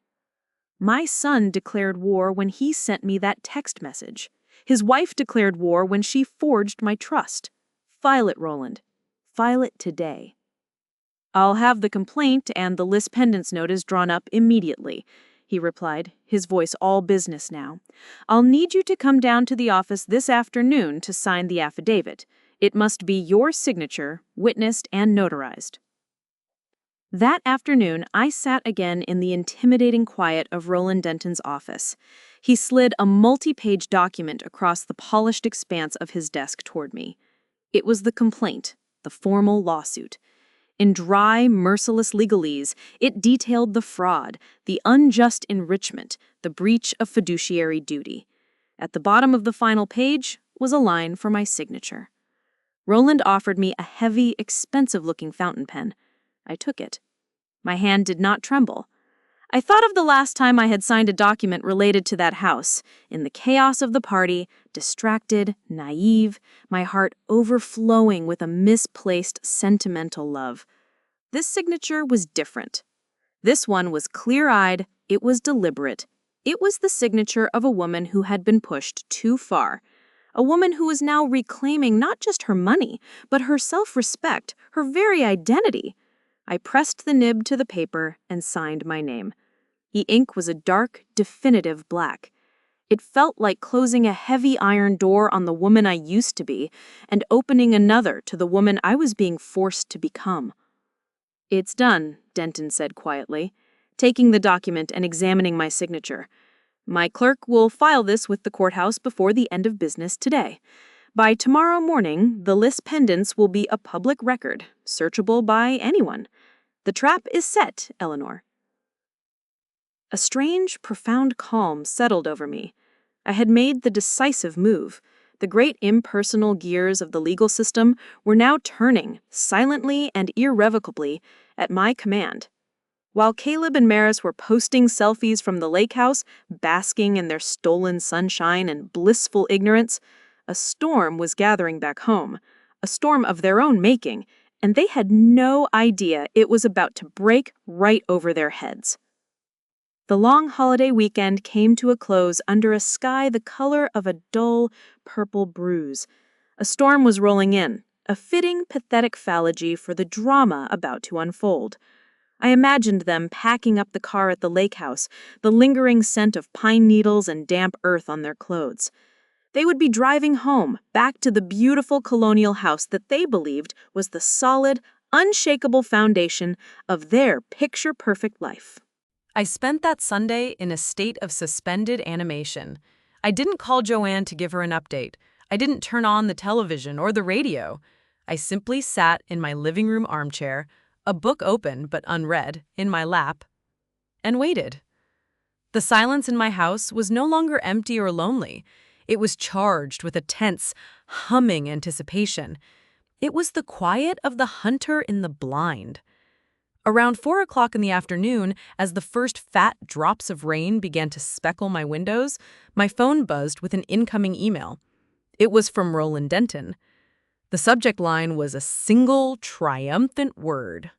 My son declared war when he sent me that text message. His wife declared war when she forged my trust. File it, Roland. File it today. I'll have the complaint and the lis pendens notice drawn up immediately, he replied, his voice all business now. I'll need you to come down to the office this afternoon to sign the affidavit. It must be your signature, witnessed and notarized. That afternoon, I sat again in the intimidating quiet of Roland Denton's office. He slid a multi-page document across the polished expanse of his desk toward me. It was the complaint, the formal lawsuit. In dry, merciless legalese, it detailed the fraud, the unjust enrichment, the breach of fiduciary duty. At the bottom of the final page was a line for my signature. Roland offered me a heavy, expensive-looking fountain pen. I took it. My hand did not tremble. I thought of the last time I had signed a document related to that house, in the chaos of the party, distracted, naive, my heart overflowing with a misplaced, sentimental love. This signature was different. This one was clear-eyed, it was deliberate. It was the signature of a woman who had been pushed too far. A woman who was now reclaiming not just her money, but her self-respect, her very identity. I pressed the nib to the paper and signed my name. The ink was a dark, definitive black. It felt like closing a heavy iron door on the woman I used to be and opening another to the woman I was being forced to become. It's done, Denton said quietly, taking the document and examining my signature. My clerk will file this with the courthouse before the end of business today. By tomorrow morning, the lis pendens will be a public record, searchable by anyone. The trap is set, Eleanor. A strange, profound calm settled over me. I had made the decisive move. The great impersonal gears of the legal system were now turning, silently and irrevocably, at my command. While Caleb and Maris were posting selfies from the lake house, basking in their stolen sunshine and blissful ignorance, a storm was gathering back home, a storm of their own making, and they had no idea it was about to break right over their heads. The long holiday weekend came to a close under a sky the color of a dull, purple bruise. A storm was rolling in, a fitting, pathetic phallogy for the drama about to unfold. I imagined them packing up the car at the lake house, the lingering scent of pine needles and damp earth on their clothes. They would be driving home, back to the beautiful colonial house that they believed was the solid, unshakable foundation of their picture-perfect life. I spent that Sunday in a state of suspended animation. I didn't call Joanne to give her an update. I didn't turn on the television or the radio. I simply sat in my living room armchair, a book open but unread, in my lap, and waited. The silence in my house was no longer empty or lonely. It was charged with a tense, humming anticipation. It was the quiet of the hunter in the blind. Around 4 o'clock in the afternoon, as the first fat drops of rain began to speckle my windows, my phone buzzed with an incoming email. It was from Roland Denton. The subject line was a single, triumphant word: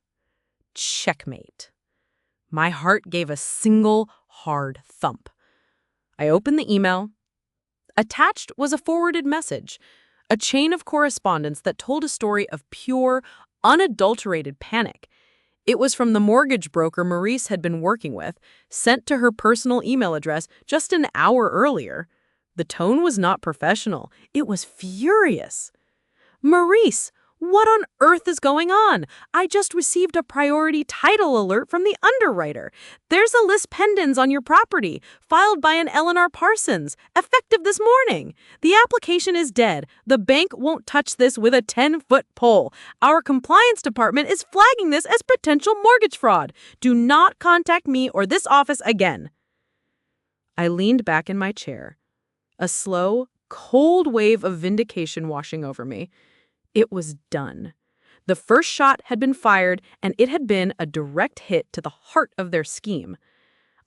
checkmate. My heart gave a single, hard thump. I opened the email. Attached was a forwarded message, a chain of correspondence that told a story of pure, unadulterated panic. It was from the mortgage broker Maurice had been working with, sent to her personal email address just an hour earlier. The tone was not professional. It was furious. "Maurice, What on earth is going on? I just received a priority title alert from the underwriter. There's a list pendens on your property, filed by an Eleanor Parsons, effective this morning. The application is dead. The bank won't touch this with a 10-foot pole. Our compliance department is flagging this as potential mortgage fraud. Do not contact me or this office again. I leaned back in my chair, a slow, cold wave of vindication washing over me. It was done. The first shot had been fired, and it had been a direct hit to the heart of their scheme.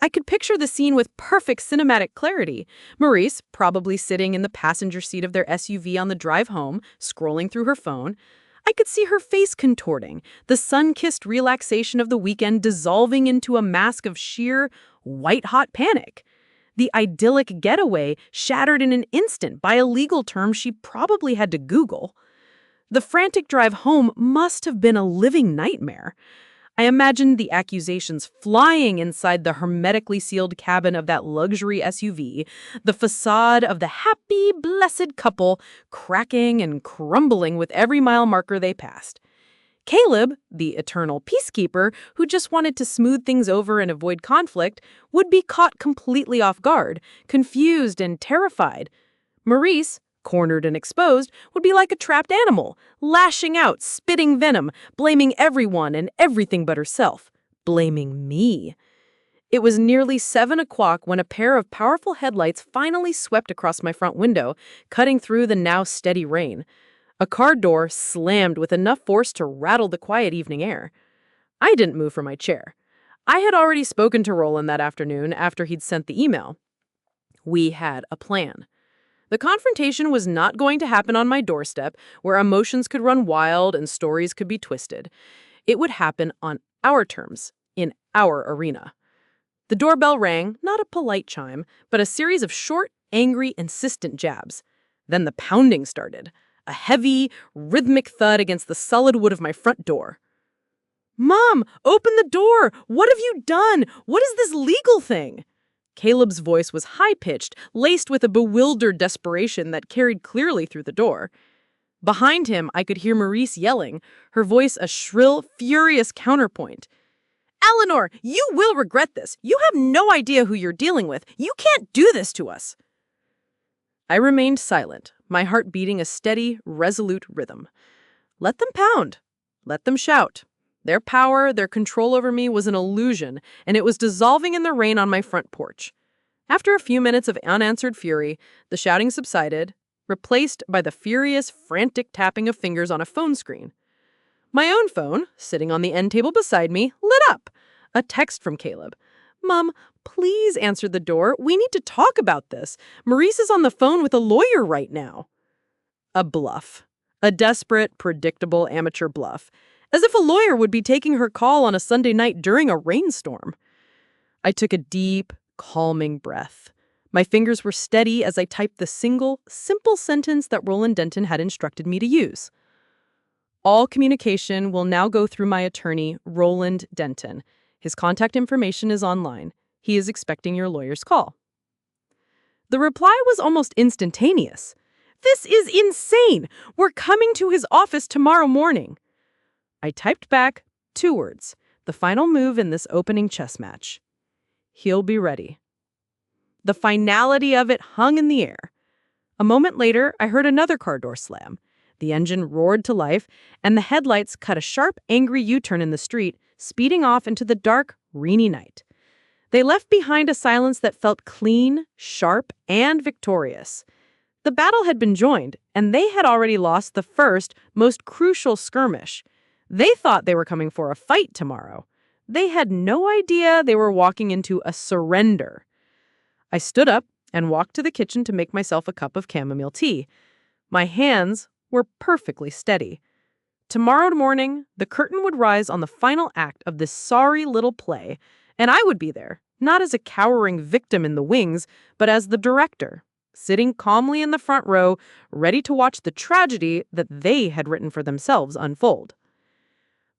I could picture the scene with perfect cinematic clarity. Maurice, probably sitting in the passenger seat of their SUV on the drive home, scrolling through her phone. I could see her face contorting, the sun-kissed relaxation of the weekend dissolving into a mask of sheer, white-hot panic. The idyllic getaway shattered in an instant by a legal term she probably had to Google. The frantic drive home must have been a living nightmare. I imagined the accusations flying inside the hermetically sealed cabin of that luxury SUV, the facade of the happy, blessed couple cracking and crumbling with every mile marker they passed. Caleb, the eternal peacekeeper who just wanted to smooth things over and avoid conflict, would be caught completely off guard, confused and terrified. Maurice, cornered and exposed, would be like a trapped animal, lashing out, spitting venom, blaming everyone and everything but herself, blaming me. It was nearly 7 o'clock when a pair of powerful headlights finally swept across my front window, cutting through the now steady rain. A car door slammed with enough force to rattle the quiet evening air. I didn't move from my chair. I had already spoken to Roland that afternoon after he'd sent the email. We had a plan. The confrontation was not going to happen on my doorstep, where emotions could run wild and stories could be twisted. It would happen on our terms, in our arena. The doorbell rang, not a polite chime, but a series of short, angry, insistent jabs. Then the pounding started, a heavy, rhythmic thud against the solid wood of my front door. "Mom, open the door! What have you done? What is this legal thing?" Caleb's voice was high-pitched, laced with a bewildered desperation that carried clearly through the door. Behind him, I could hear Maurice yelling, her voice a shrill, furious counterpoint. "Eleanor, you will regret this. You have no idea who you're dealing with. You can't do this to us." I remained silent, my heart beating a steady, resolute rhythm. Let them pound. Let them shout. Their power, their control over me was an illusion, and it was dissolving in the rain on my front porch. After a few minutes of unanswered fury, the shouting subsided, replaced by the furious, frantic tapping of fingers on a phone screen. My own phone, sitting on the end table beside me, lit up. A text from Caleb. "Mom, please answer the door. We need to talk about this. Maurice is on the phone with a lawyer right now." A bluff. A desperate, predictable amateur bluff. As if a lawyer would be taking her call on a Sunday night during a rainstorm. I took a deep, calming breath. My fingers were steady as I typed the single, simple sentence that Roland Denton had instructed me to use. "All communication will now go through my attorney, Roland Denton. His contact information is online. He is expecting your lawyer's call." The reply was almost instantaneous. "This is insane! We're coming to his office tomorrow morning." I typed back 2 words, the final move in this opening chess match. "He'll be ready." The finality of it hung in the air. A moment later, I heard another car door slam. The engine roared to life, and the headlights cut a sharp, angry U-turn in the street, speeding off into the dark, rainy night. They left behind a silence that felt clean, sharp, and victorious. The battle had been joined, and they had already lost the first, most crucial skirmish. They thought they were coming for a fight tomorrow. They had no idea they were walking into a surrender. I stood up and walked to the kitchen to make myself a cup of chamomile tea. My hands were perfectly steady. Tomorrow morning, the curtain would rise on the final act of this sorry little play, and I would be there, not as a cowering victim in the wings, but as the director, sitting calmly in the front row, ready to watch the tragedy that they had written for themselves unfold.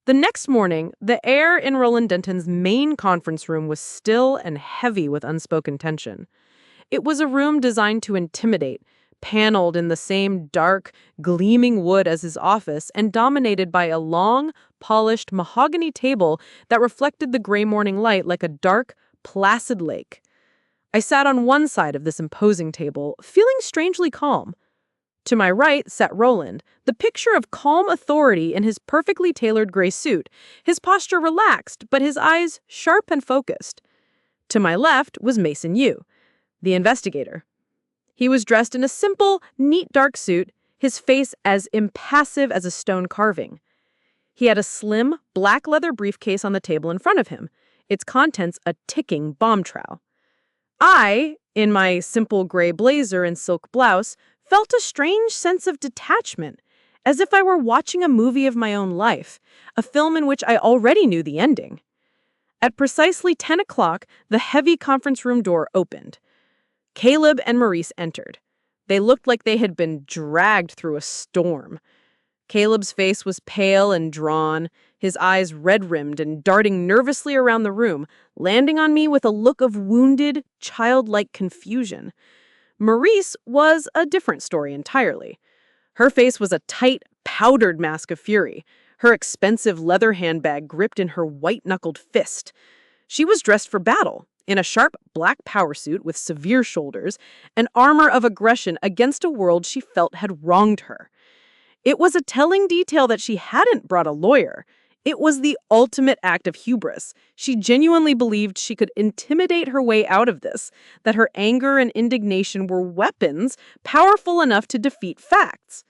The next morning, the air in Roland Denton's main conference room was still and heavy with unspoken tension. It was a room designed to intimidate, paneled in the same dark, gleaming wood as his office and dominated by a long, polished mahogany table that reflected the gray morning light like a dark, placid lake. I sat on one side of this imposing table, feeling strangely calm. To my right sat Roland, the picture of calm authority in his perfectly tailored gray suit, his posture relaxed, but his eyes sharp and focused. To my left was Mason Yu, the investigator. He was dressed in a simple, neat dark suit, his face as impassive as a stone carving. He had a slim, black leather briefcase on the table in front of him, its contents a ticking bomb trowel. I, in my simple gray blazer and silk blouse, felt a strange sense of detachment, as if I were watching a movie of my own life, a film in which I already knew the ending. At precisely 10 o'clock, the heavy conference room door opened. Caleb and Maurice entered. They looked like they had been dragged through a storm. Caleb's face was pale and drawn, his eyes red-rimmed and darting nervously around the room, landing on me with a look of wounded, childlike confusion. Maurice was a different story entirely. Her face was a tight, powdered mask of fury, her expensive leather handbag gripped in her white-knuckled fist. She was dressed for battle, in a sharp black power suit with severe shoulders, and armor of aggression against a world she felt had wronged her. It was a telling detail that she hadn't brought a lawyer. It was the ultimate act of hubris. She genuinely believed she could intimidate her way out of this, that her anger and indignation were weapons powerful enough to defeat facts.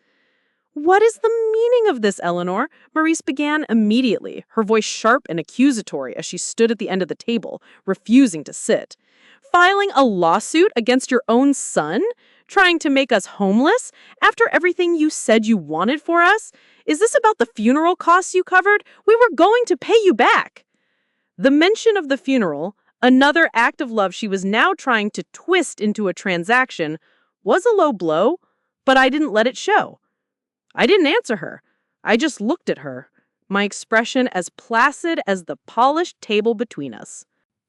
"What is the meaning of this, Eleanor?" Maurice began immediately, her voice sharp and accusatory as she stood at the end of the table, refusing to sit. "Filing a lawsuit against your own son? Trying to make us homeless? After everything you said you wanted for us? Is this about the funeral costs you covered? We were going to pay you back." The mention of the funeral, another act of love she was now trying to twist into a transaction, was a low blow, but I didn't let it show. I didn't answer her. I just looked at her, my expression as placid as the polished table between us.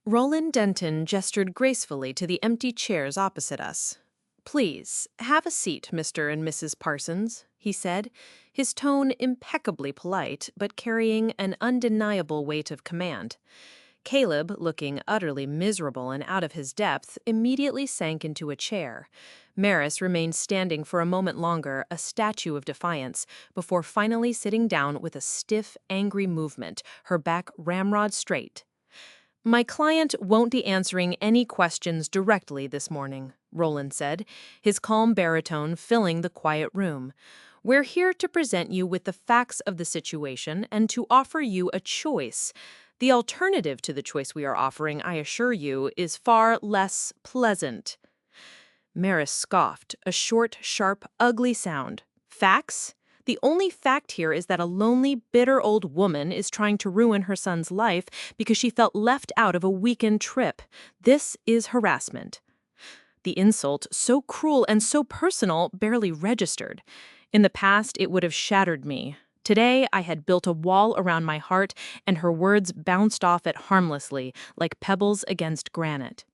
Roland Denton gestured gracefully to the empty chairs opposite us. "Please, have a seat, Mr. and Mrs. Parsons," he said, his tone impeccably polite, but carrying an undeniable weight of command. Caleb, looking utterly miserable and out of his depth, immediately sank into a chair. Maris remained standing for a moment longer, a statue of defiance, before finally sitting down with a stiff, angry movement, her back ramrod straight. "My client won't be answering any questions directly this morning," Roland said, his calm baritone filling the quiet room. "We're here to present you with the facts of the situation and to offer you a choice. The alternative to the choice we are offering, I assure you, is far less pleasant." Maris scoffed, a short, sharp, ugly sound. "Facts? The only fact here is that a lonely, bitter old woman is trying to ruin her son's life because she felt left out of a weekend trip. This is harassment." The insult, so cruel and so personal, barely registered. In the past, it would have shattered me. Today, I had built a wall around my heart, and her words bounced off it harmlessly, like pebbles against granite.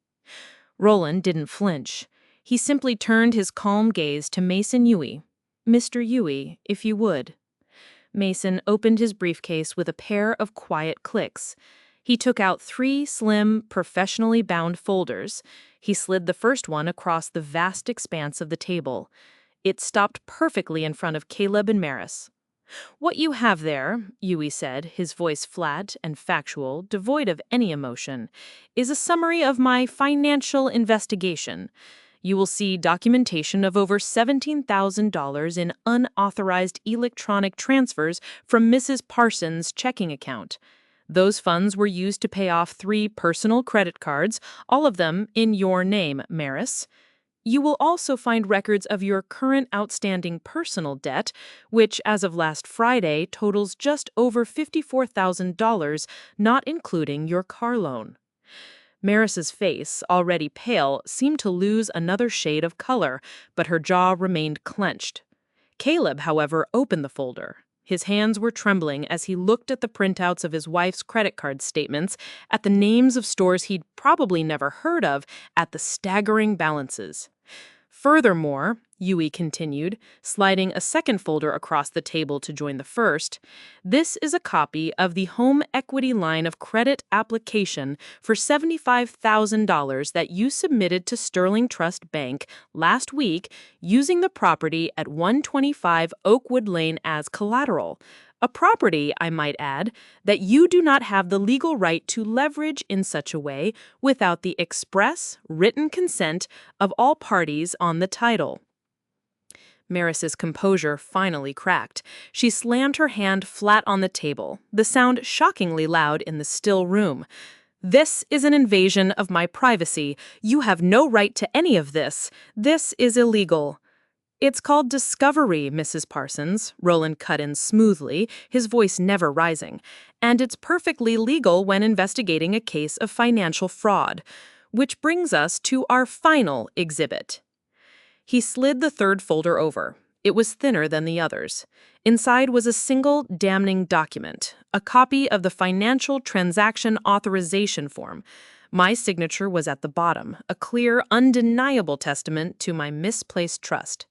Roland didn't flinch. He simply turned his calm gaze to Mason Yui. "Mr. Yui, if you would." Mason opened his briefcase with a pair of quiet clicks. He took out 3 slim, professionally bound folders. He slid the first one across the vast expanse of the table. It stopped perfectly in front of Caleb and Maris. "What you have there," Yui said, his voice flat and factual, devoid of any emotion, "is a summary of my financial investigation. You will see documentation of over $17,000 in unauthorized electronic transfers from Mrs. Parsons' checking account. Those funds were used to pay off 3 personal credit cards, all of them in your name, Maris. You will also find records of your current outstanding personal debt, which, as of last Friday, totals just over $54,000, not including your car loan." Maris's face, already pale, seemed to lose another shade of color, but her jaw remained clenched. Caleb, however, opened the folder. His hands were trembling as he looked at the printouts of his wife's credit card statements, at the names of stores he'd probably never heard of, at the staggering balances. Furthermore, Yui continued, sliding a second folder across the table to join the first, this is a copy of the home equity line of credit application for $75,000 that you submitted to Sterling Trust Bank last week using the property at 125 Oakwood Lane as collateral. A property, I might add, that you do not have the legal right to leverage in such a way without the express, written consent of all parties on the title. Maris's composure finally cracked. She slammed her hand flat on the table, the sound shockingly loud in the still room. This is an invasion of my privacy. You have no right to any of this. This is illegal. It's called discovery, Mrs. Parsons, Roland cut in smoothly, his voice never rising. And it's perfectly legal when investigating a case of financial fraud. Which brings us to our final exhibit. He slid the third folder over. It was thinner than the others. Inside was a single damning document, a copy of the Financial Transaction Authorization Form. My signature was at the bottom, a clear, undeniable testament to my misplaced trust.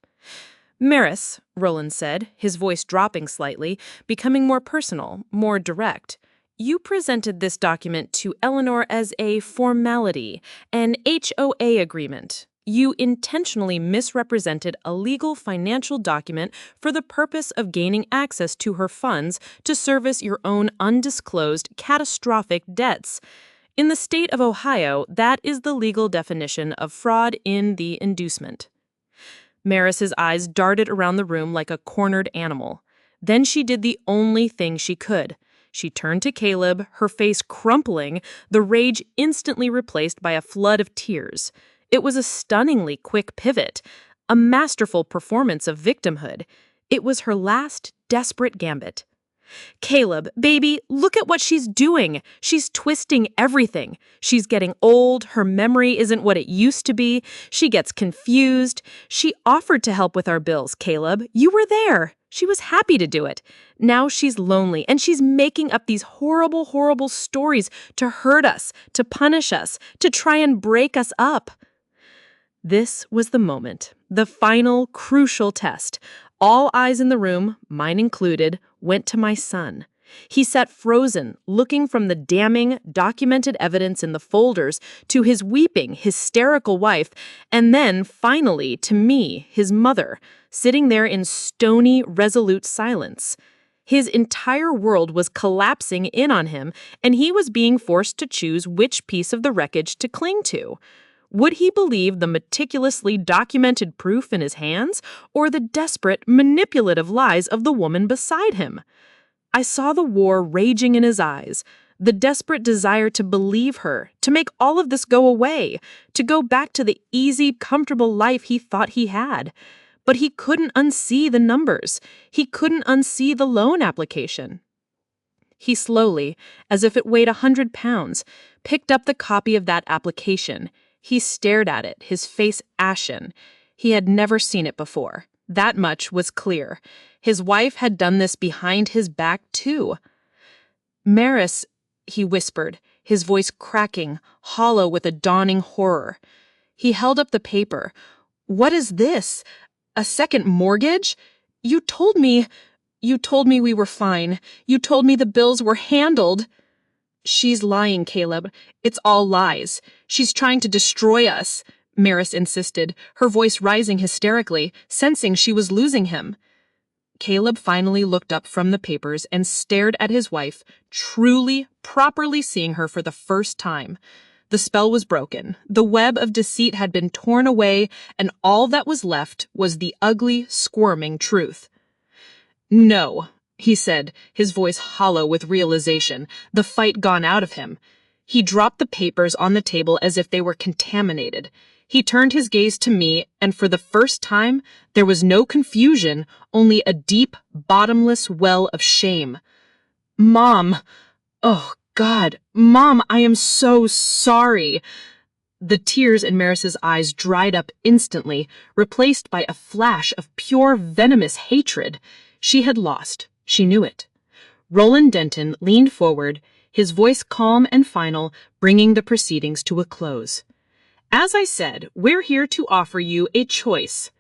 Maris, Roland said, his voice dropping slightly, becoming more personal, more direct. You presented this document to Eleanor as a formality, an HOA agreement. You intentionally misrepresented a legal financial document for the purpose of gaining access to her funds to service your own undisclosed catastrophic debts. In the state of Ohio, that is the legal definition of fraud in the inducement. Maris's eyes darted around the room like a cornered animal. Then she did the only thing she could. She turned to Caleb, her face crumpling, the rage instantly replaced by a flood of tears. It was a stunningly quick pivot, a masterful performance of victimhood. It was her last desperate gambit. Caleb, baby, look at what she's doing. She's twisting everything. She's getting old. Her memory isn't what it used to be. She gets confused. She offered to help with our bills, Caleb. You were there. She was happy to do it. Now she's lonely, and she's making up these horrible, horrible stories to hurt us, to punish us, to try and break us up. This was the moment, the final, crucial test. All eyes in the room, mine included, went to my son. He sat frozen, looking from the damning, documented evidence in the folders to his weeping, hysterical wife, and then, finally, to me, his mother, sitting there in stony, resolute silence. His entire world was collapsing in on him, and he was being forced to choose which piece of the wreckage to cling to. Would he believe the meticulously documented proof in his hands, or the desperate, manipulative lies of the woman beside him? I saw the war raging in his eyes, the desperate desire to believe her, to make all of this go away, to go back to the easy, comfortable life he thought he had. But he couldn't unsee the numbers. He couldn't unsee the loan application. He slowly, as if it weighed 100 pounds, picked up the copy of that application. He stared at it, his face ashen. He had never seen it before. That much was clear. His wife had done this behind his back, too. Maris, he whispered, his voice cracking, hollow with a dawning horror. He held up the paper. What is this? A second mortgage? You told me we were fine. You told me the bills were handled. She's lying, Caleb. It's all lies. She's trying to destroy us, Maris insisted, her voice rising hysterically, sensing she was losing him. Caleb finally looked up from the papers and stared at his wife, truly, properly seeing her for the first time. The spell was broken. The web of deceit had been torn away, and all that was left was the ugly, squirming truth. No, he said, his voice hollow with realization, the fight gone out of him. He dropped the papers on the table as if they were contaminated. He turned his gaze to me, and for the first time, there was no confusion, only a deep, bottomless well of shame. Mom! Oh, God! Mom, I am so sorry! The tears in Maris's eyes dried up instantly, replaced by a flash of pure, venomous hatred. She had lost. She knew it. Roland Denton leaned forward, his voice calm and final, bringing the proceedings to a close. As I said, we're here to offer you a choice.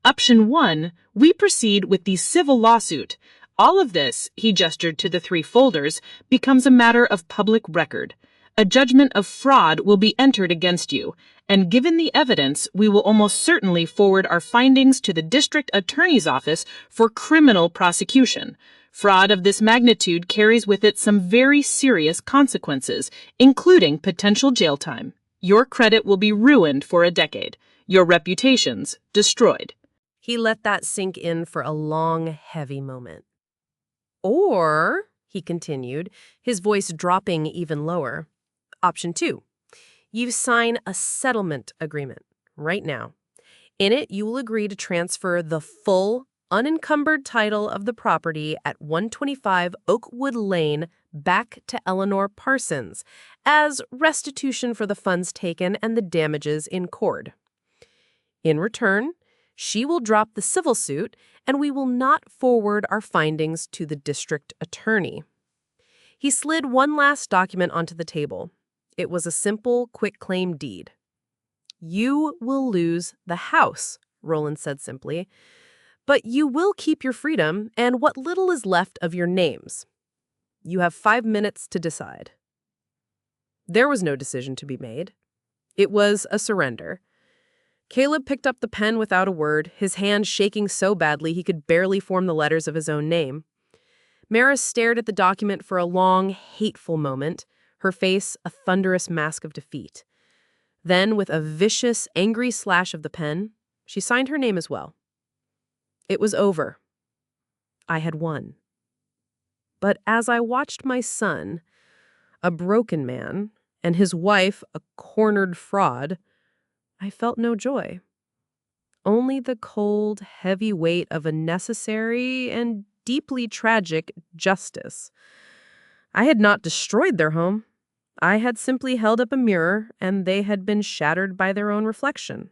Option 1, we proceed with the civil lawsuit. All of this, he gestured to the 3 folders, becomes a matter of public record. A judgment of fraud will be entered against you, and given the evidence, we will almost certainly forward our findings to the district attorney's office for criminal prosecution. Fraud of this magnitude carries with it some very serious consequences, including potential jail time. Your credit will be ruined for a decade. Your reputations destroyed. He let that sink in for a long, heavy moment. Or, he continued, his voice dropping even lower, option 2, you sign a settlement agreement right now. In it, you will agree to transfer the full, unencumbered title of the property at 125 Oakwood Lane back to Eleanor Parsons as restitution for the funds taken and the damages incurred. In return, she will drop the civil suit, and we will not forward our findings to the district attorney. He slid one last document onto the table. It was a simple, quitclaim deed. You will lose the house, Roland said simply, but you will keep your freedom and what little is left of your names. You have 5 minutes to decide. There was no decision to be made. It was a surrender. Caleb picked up the pen without a word, his hand shaking so badly he could barely form the letters of his own name. Maris stared at the document for a long, hateful moment, her face a thunderous mask of defeat. Then, with a vicious, angry slash of the pen, she signed her name as well. It was over. I had won. But as I watched my son, a broken man, and his wife, a cornered fraud, I felt no joy. Only the cold, heavy weight of a necessary and deeply tragic justice. I had not destroyed their home. I had simply held up a mirror, and they had been shattered by their own reflection.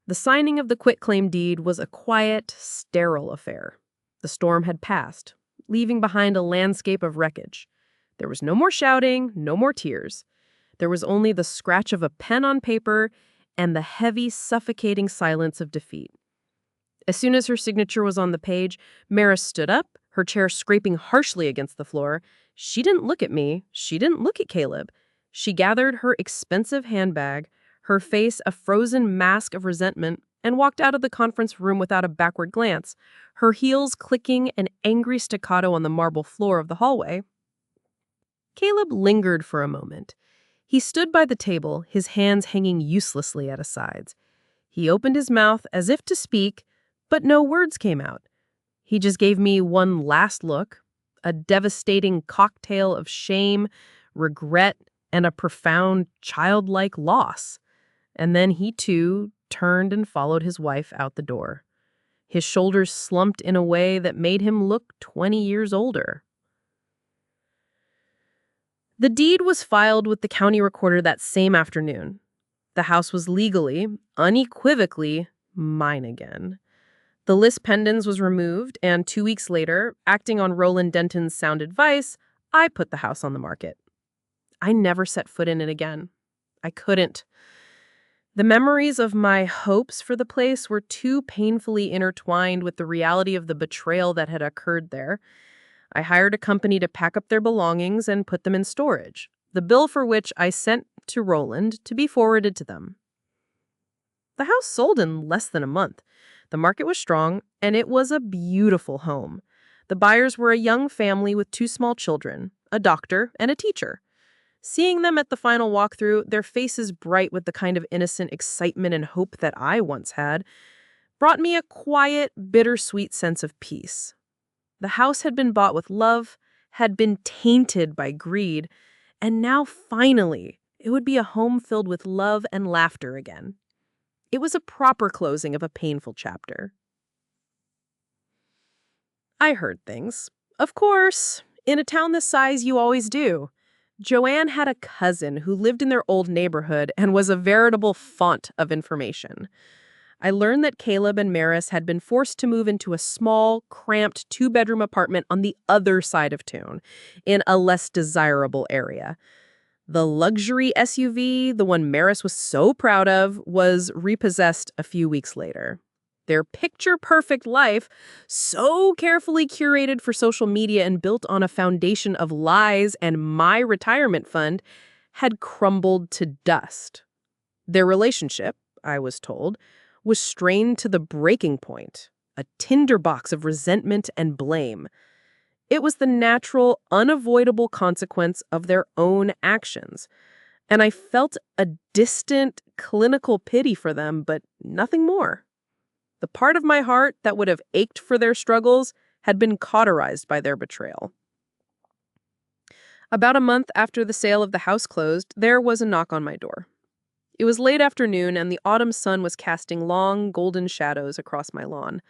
The signing of the quitclaim deed was a quiet, sterile affair. The storm had passed, leaving behind a landscape of wreckage. There was no more shouting, no more tears. There was only the scratch of a pen on paper and the heavy, suffocating silence of defeat. As soon as her signature was on the page, Maris stood up, her chair scraping harshly against the floor. She didn't look at me. She didn't look at Caleb. She gathered her expensive handbag, her face a frozen mask of resentment, and walked out of the conference room without a backward glance, her heels clicking an angry staccato on the marble floor of the hallway. Caleb lingered for a moment. He stood by the table, his hands hanging uselessly at his sides. He opened his mouth as if to speak, but no words came out. He just gave me one last look, a devastating cocktail of shame, regret, and a profound, childlike loss. And then he, too, turned and followed his wife out the door. His shoulders slumped in a way that made him look 20 years older. The deed was filed with the county recorder that same afternoon. The house was legally, unequivocally, mine again. The lis pendens was removed, and 2 weeks later, acting on Roland Denton's sound advice, I put the house on the market. I never set foot in it again. I couldn't. The memories of my hopes for the place were too painfully intertwined with the reality of the betrayal that had occurred there. I hired a company to pack up their belongings and put them in storage, the bill for which I sent to Roland to be forwarded to them. The house sold in less than a month. The market was strong, and it was a beautiful home. The buyers were a young family with 2 small children, a doctor, and a teacher. Seeing them at the final walkthrough, their faces bright with the kind of innocent excitement and hope that I once had, brought me a quiet, bittersweet sense of peace. The house had been bought with love, had been tainted by greed, and now finally it would be a home filled with love and laughter again. It was a proper closing of a painful chapter. I heard things. Of course, in a town this size, you always do. Joanne had a cousin who lived in their old neighborhood and was a veritable font of information. I learned that Caleb and Maris had been forced to move into a small, cramped 2-bedroom apartment on the other side of town, in a less desirable area. The luxury SUV, the one Maris was so proud of, was repossessed a few weeks later. Their picture-perfect life, so carefully curated for social media and built on a foundation of lies and my retirement fund, had crumbled to dust. Their relationship, I was told, was strained to the breaking point, a tinderbox of resentment and blame. It was the natural, unavoidable consequence of their own actions, and I felt a distant, clinical pity for them, but nothing more. The part of my heart that would have ached for their struggles had been cauterized by their betrayal. About a month after the sale of the house closed, there was a knock on my door. It was late afternoon, and the autumn sun was casting long, golden shadows across my lawn.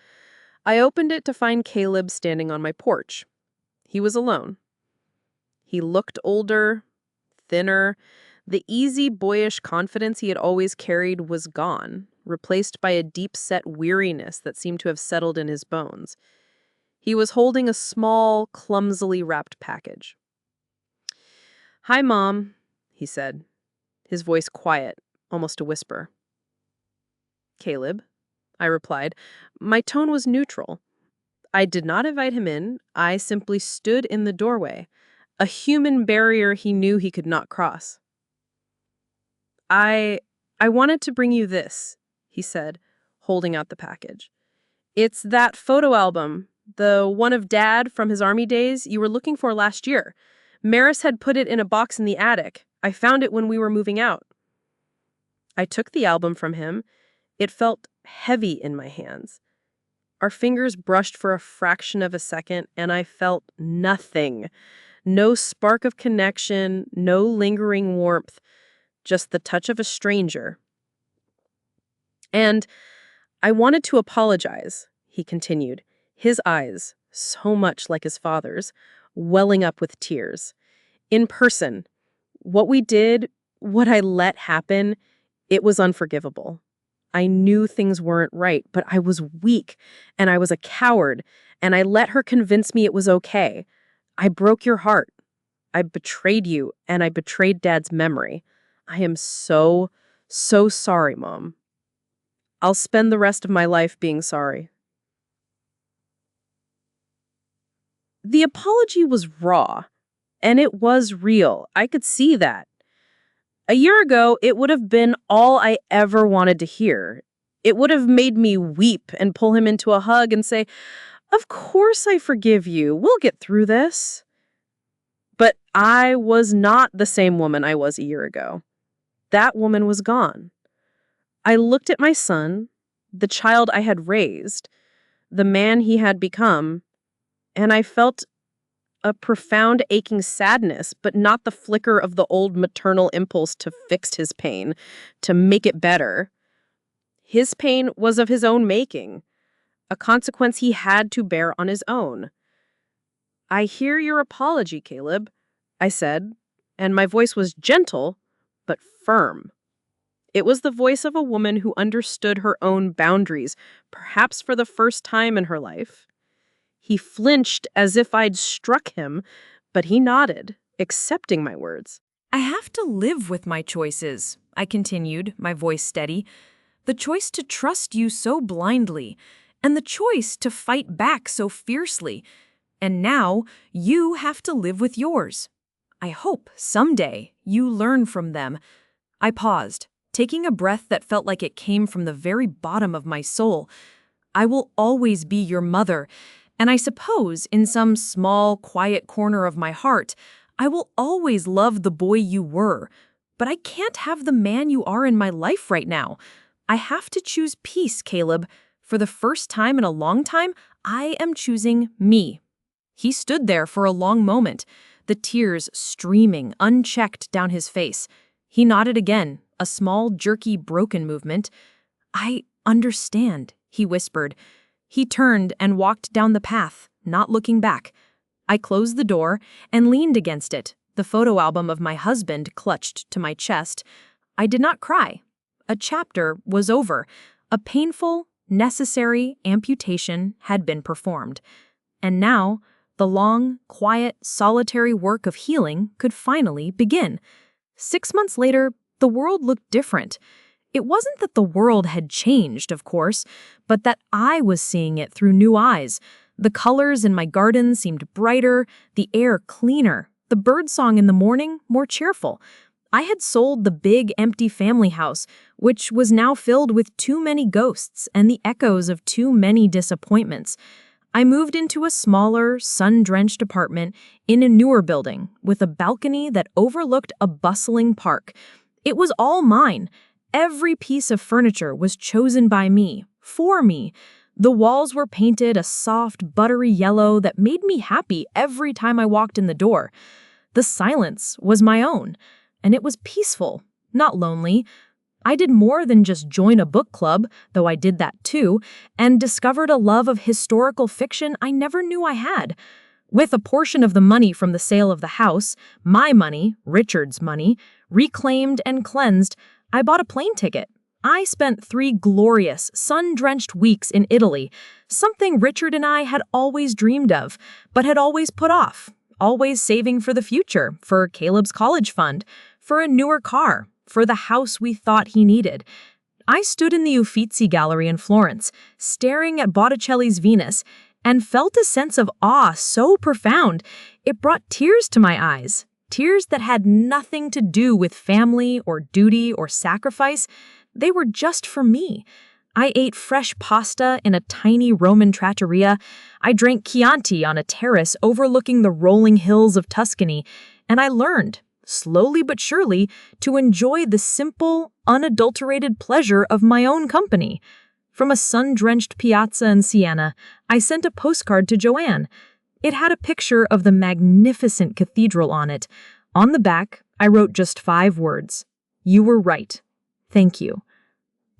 I opened it to find Caleb standing on my porch. He was alone. He looked older, thinner. The easy, boyish confidence he had always carried was gone, replaced by a deep-set weariness that seemed to have settled in his bones. He was holding a small, clumsily wrapped package. "Hi, Mom," he said, his voice quiet, almost a whisper. "Caleb," I replied. My tone was neutral. I did not invite him in. I simply stood in the doorway, a human barrier he knew he could not cross. I wanted to bring you this," he said, holding out the package. "It's that photo album, the one of Dad from his army days you were looking for last year. Maris had put it in a box in the attic. I found it when we were moving out." I took the album from him. It felt heavy in my hands. Our fingers brushed for a fraction of a second, and I felt nothing. No spark of connection, no lingering warmth, just the touch of a stranger. "And I wanted to apologize," he continued, his eyes, so much like his father's, welling up with tears. "In person, what we did, what I let happen, it was unforgivable. I knew things weren't right, but I was weak, and I was a coward, and I let her convince me it was okay. I broke your heart. I betrayed you, and I betrayed Dad's memory. I am so, so sorry, Mom. I'll spend the rest of my life being sorry." The apology was raw, and it was real. I could see that. A year ago, it would have been all I ever wanted to hear. It would have made me weep and pull him into a hug and say, "Of course I forgive you. We'll get through this." But I was not the same woman I was a year ago. That woman was gone. I looked at my son, the child I had raised, the man he had become, and I felt a profound aching sadness, but not the flicker of the old maternal impulse to fix his pain, to make it better. His pain was of his own making, a consequence he had to bear on his own. "I hear your apology, Caleb," I said, and my voice was gentle, but firm. It was the voice of a woman who understood her own boundaries, perhaps for the first time in her life. He flinched as if I'd struck him, but he nodded, accepting my words. "I have to live with my choices," I continued, my voice steady. "The choice to trust you so blindly, and the choice to fight back so fiercely. And now you have to live with yours. I hope someday you learn from them." I paused, taking a breath that felt like it came from the very bottom of my soul. "I will always be your mother, and I suppose in some small, quiet corner of my heart, I will always love the boy you were. But I can't have the man you are in my life right now. I have to choose peace, Caleb. For the first time in a long time, I am choosing me." He stood there for a long moment, the tears streaming unchecked down his face. He nodded again, a small, jerky, broken movement. "I understand," he whispered. He turned and walked down the path, not looking back. I closed the door and leaned against it, the photo album of my husband clutched to my chest. I did not cry. A chapter was over. A painful, necessary amputation had been performed. And now, the long, quiet, solitary work of healing could finally begin. 6 months later, the world looked different. It wasn't that the world had changed, of course, but that I was seeing it through new eyes. The colors in my garden seemed brighter, the air cleaner, the birdsong in the morning more cheerful. I had sold the big, empty family house, which was now filled with too many ghosts and the echoes of too many disappointments. I moved into a smaller, sun-drenched apartment in a newer building with a balcony that overlooked a bustling park. It was all mine. Every piece of furniture was chosen by me, for me. The walls were painted a soft, buttery yellow that made me happy every time I walked in the door. The silence was my own, and it was peaceful, not lonely. I did more than just join a book club, though I did that too, and discovered a love of historical fiction I never knew I had. With a portion of the money from the sale of the house, my money, Richard's money, reclaimed and cleansed, I bought a plane ticket. I spent 3 glorious, sun-drenched weeks in Italy, something Richard and I had always dreamed of, but had always put off, always saving for the future, for Caleb's college fund, for a newer car, for the house we thought he needed. I stood in the Uffizi Gallery in Florence, staring at Botticelli's Venus, and felt a sense of awe so profound it brought tears to my eyes, tears that had nothing to do with family or duty or sacrifice. They were just for me. I ate fresh pasta in a tiny Roman trattoria. I drank Chianti on a terrace overlooking the rolling hills of Tuscany, and I learned, slowly but surely, to enjoy the simple, unadulterated pleasure of my own company. From a sun-drenched piazza in Siena, I sent a postcard to Joanne. It had a picture of the magnificent cathedral on it. On the back, I wrote just 5 words. "You were right. Thank you."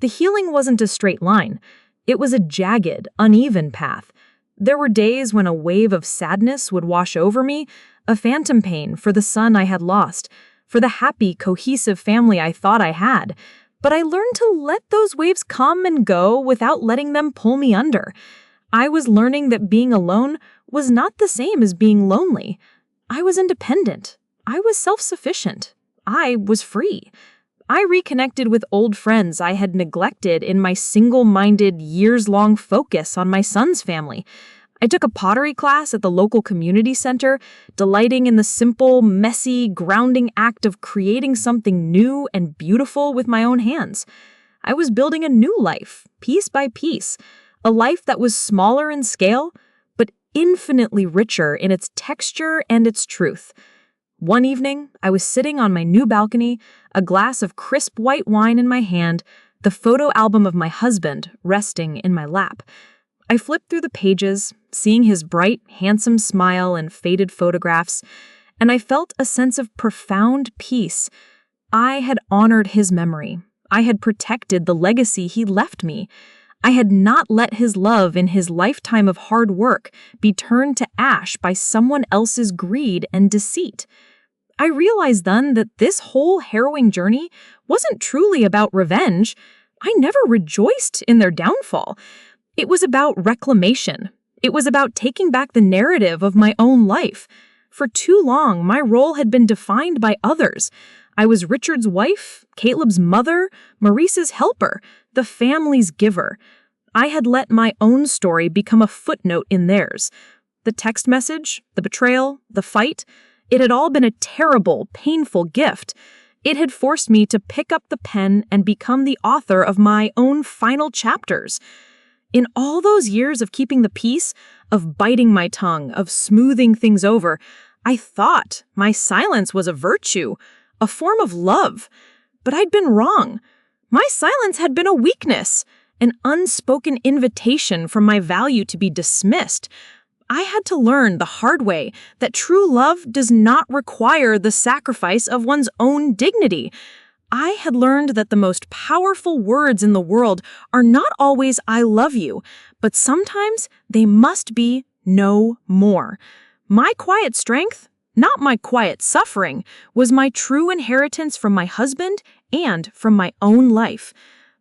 The healing wasn't a straight line. It was a jagged, uneven path. There were days when a wave of sadness would wash over me, a phantom pain for the son I had lost, for the happy, cohesive family I thought I had. But I learned to let those waves come and go without letting them pull me under. I was learning that being alone was not the same as being lonely. I was independent. I was self-sufficient. I was free. I reconnected with old friends I had neglected in my single-minded, years-long focus on my son's family. I took a pottery class at the local community center, delighting in the simple, messy, grounding act of creating something new and beautiful with my own hands. I was building a new life, piece by piece, a life that was smaller in scale, but infinitely richer in its texture and its truth. One evening, I was sitting on my new balcony, a glass of crisp white wine in my hand, the photo album of my husband resting in my lap. I flipped through the pages, seeing his bright, handsome smile and faded photographs, and I felt a sense of profound peace. I had honored his memory. I had protected the legacy he left me. I had not let his love in his lifetime of hard work be turned to ash by someone else's greed and deceit. I realized then that this whole harrowing journey wasn't truly about revenge. I never rejoiced in their downfall. It was about reclamation. It was about taking back the narrative of my own life. For too long, my role had been defined by others. I was Richard's wife, Caleb's mother, Maurice's helper, the family's giver. I had let my own story become a footnote in theirs. The text message, the betrayal, the fight, it had all been a terrible, painful gift. It had forced me to pick up the pen and become the author of my own final chapters. In all those years of keeping the peace, of biting my tongue, of smoothing things over, I thought my silence was a virtue, a form of love. But I'd been wrong. My silence had been a weakness, an unspoken invitation for my value to be dismissed. I had to learn the hard way that true love does not require the sacrifice of one's own dignity. I had learned that the most powerful words in the world are not always "I love you," but sometimes they must be "no more." My quiet strength, not my quiet suffering, was my true inheritance from my husband and from my own life.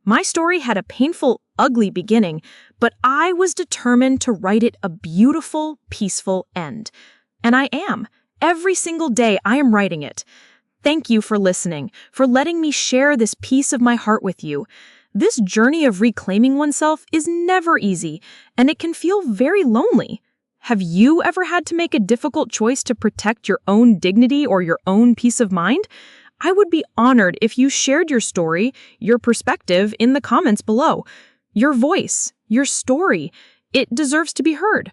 My story had a painful, ugly beginning, but I was determined to write it a beautiful, peaceful end. And I am. Every single day I am writing it. Thank you for listening, for letting me share this piece of my heart with you. This journey of reclaiming oneself is never easy, and it can feel very lonely. Have you ever had to make a difficult choice to protect your own dignity or your own peace of mind? I would be honored if you shared your story, your perspective in the comments below. Your voice, your story, it deserves to be heard.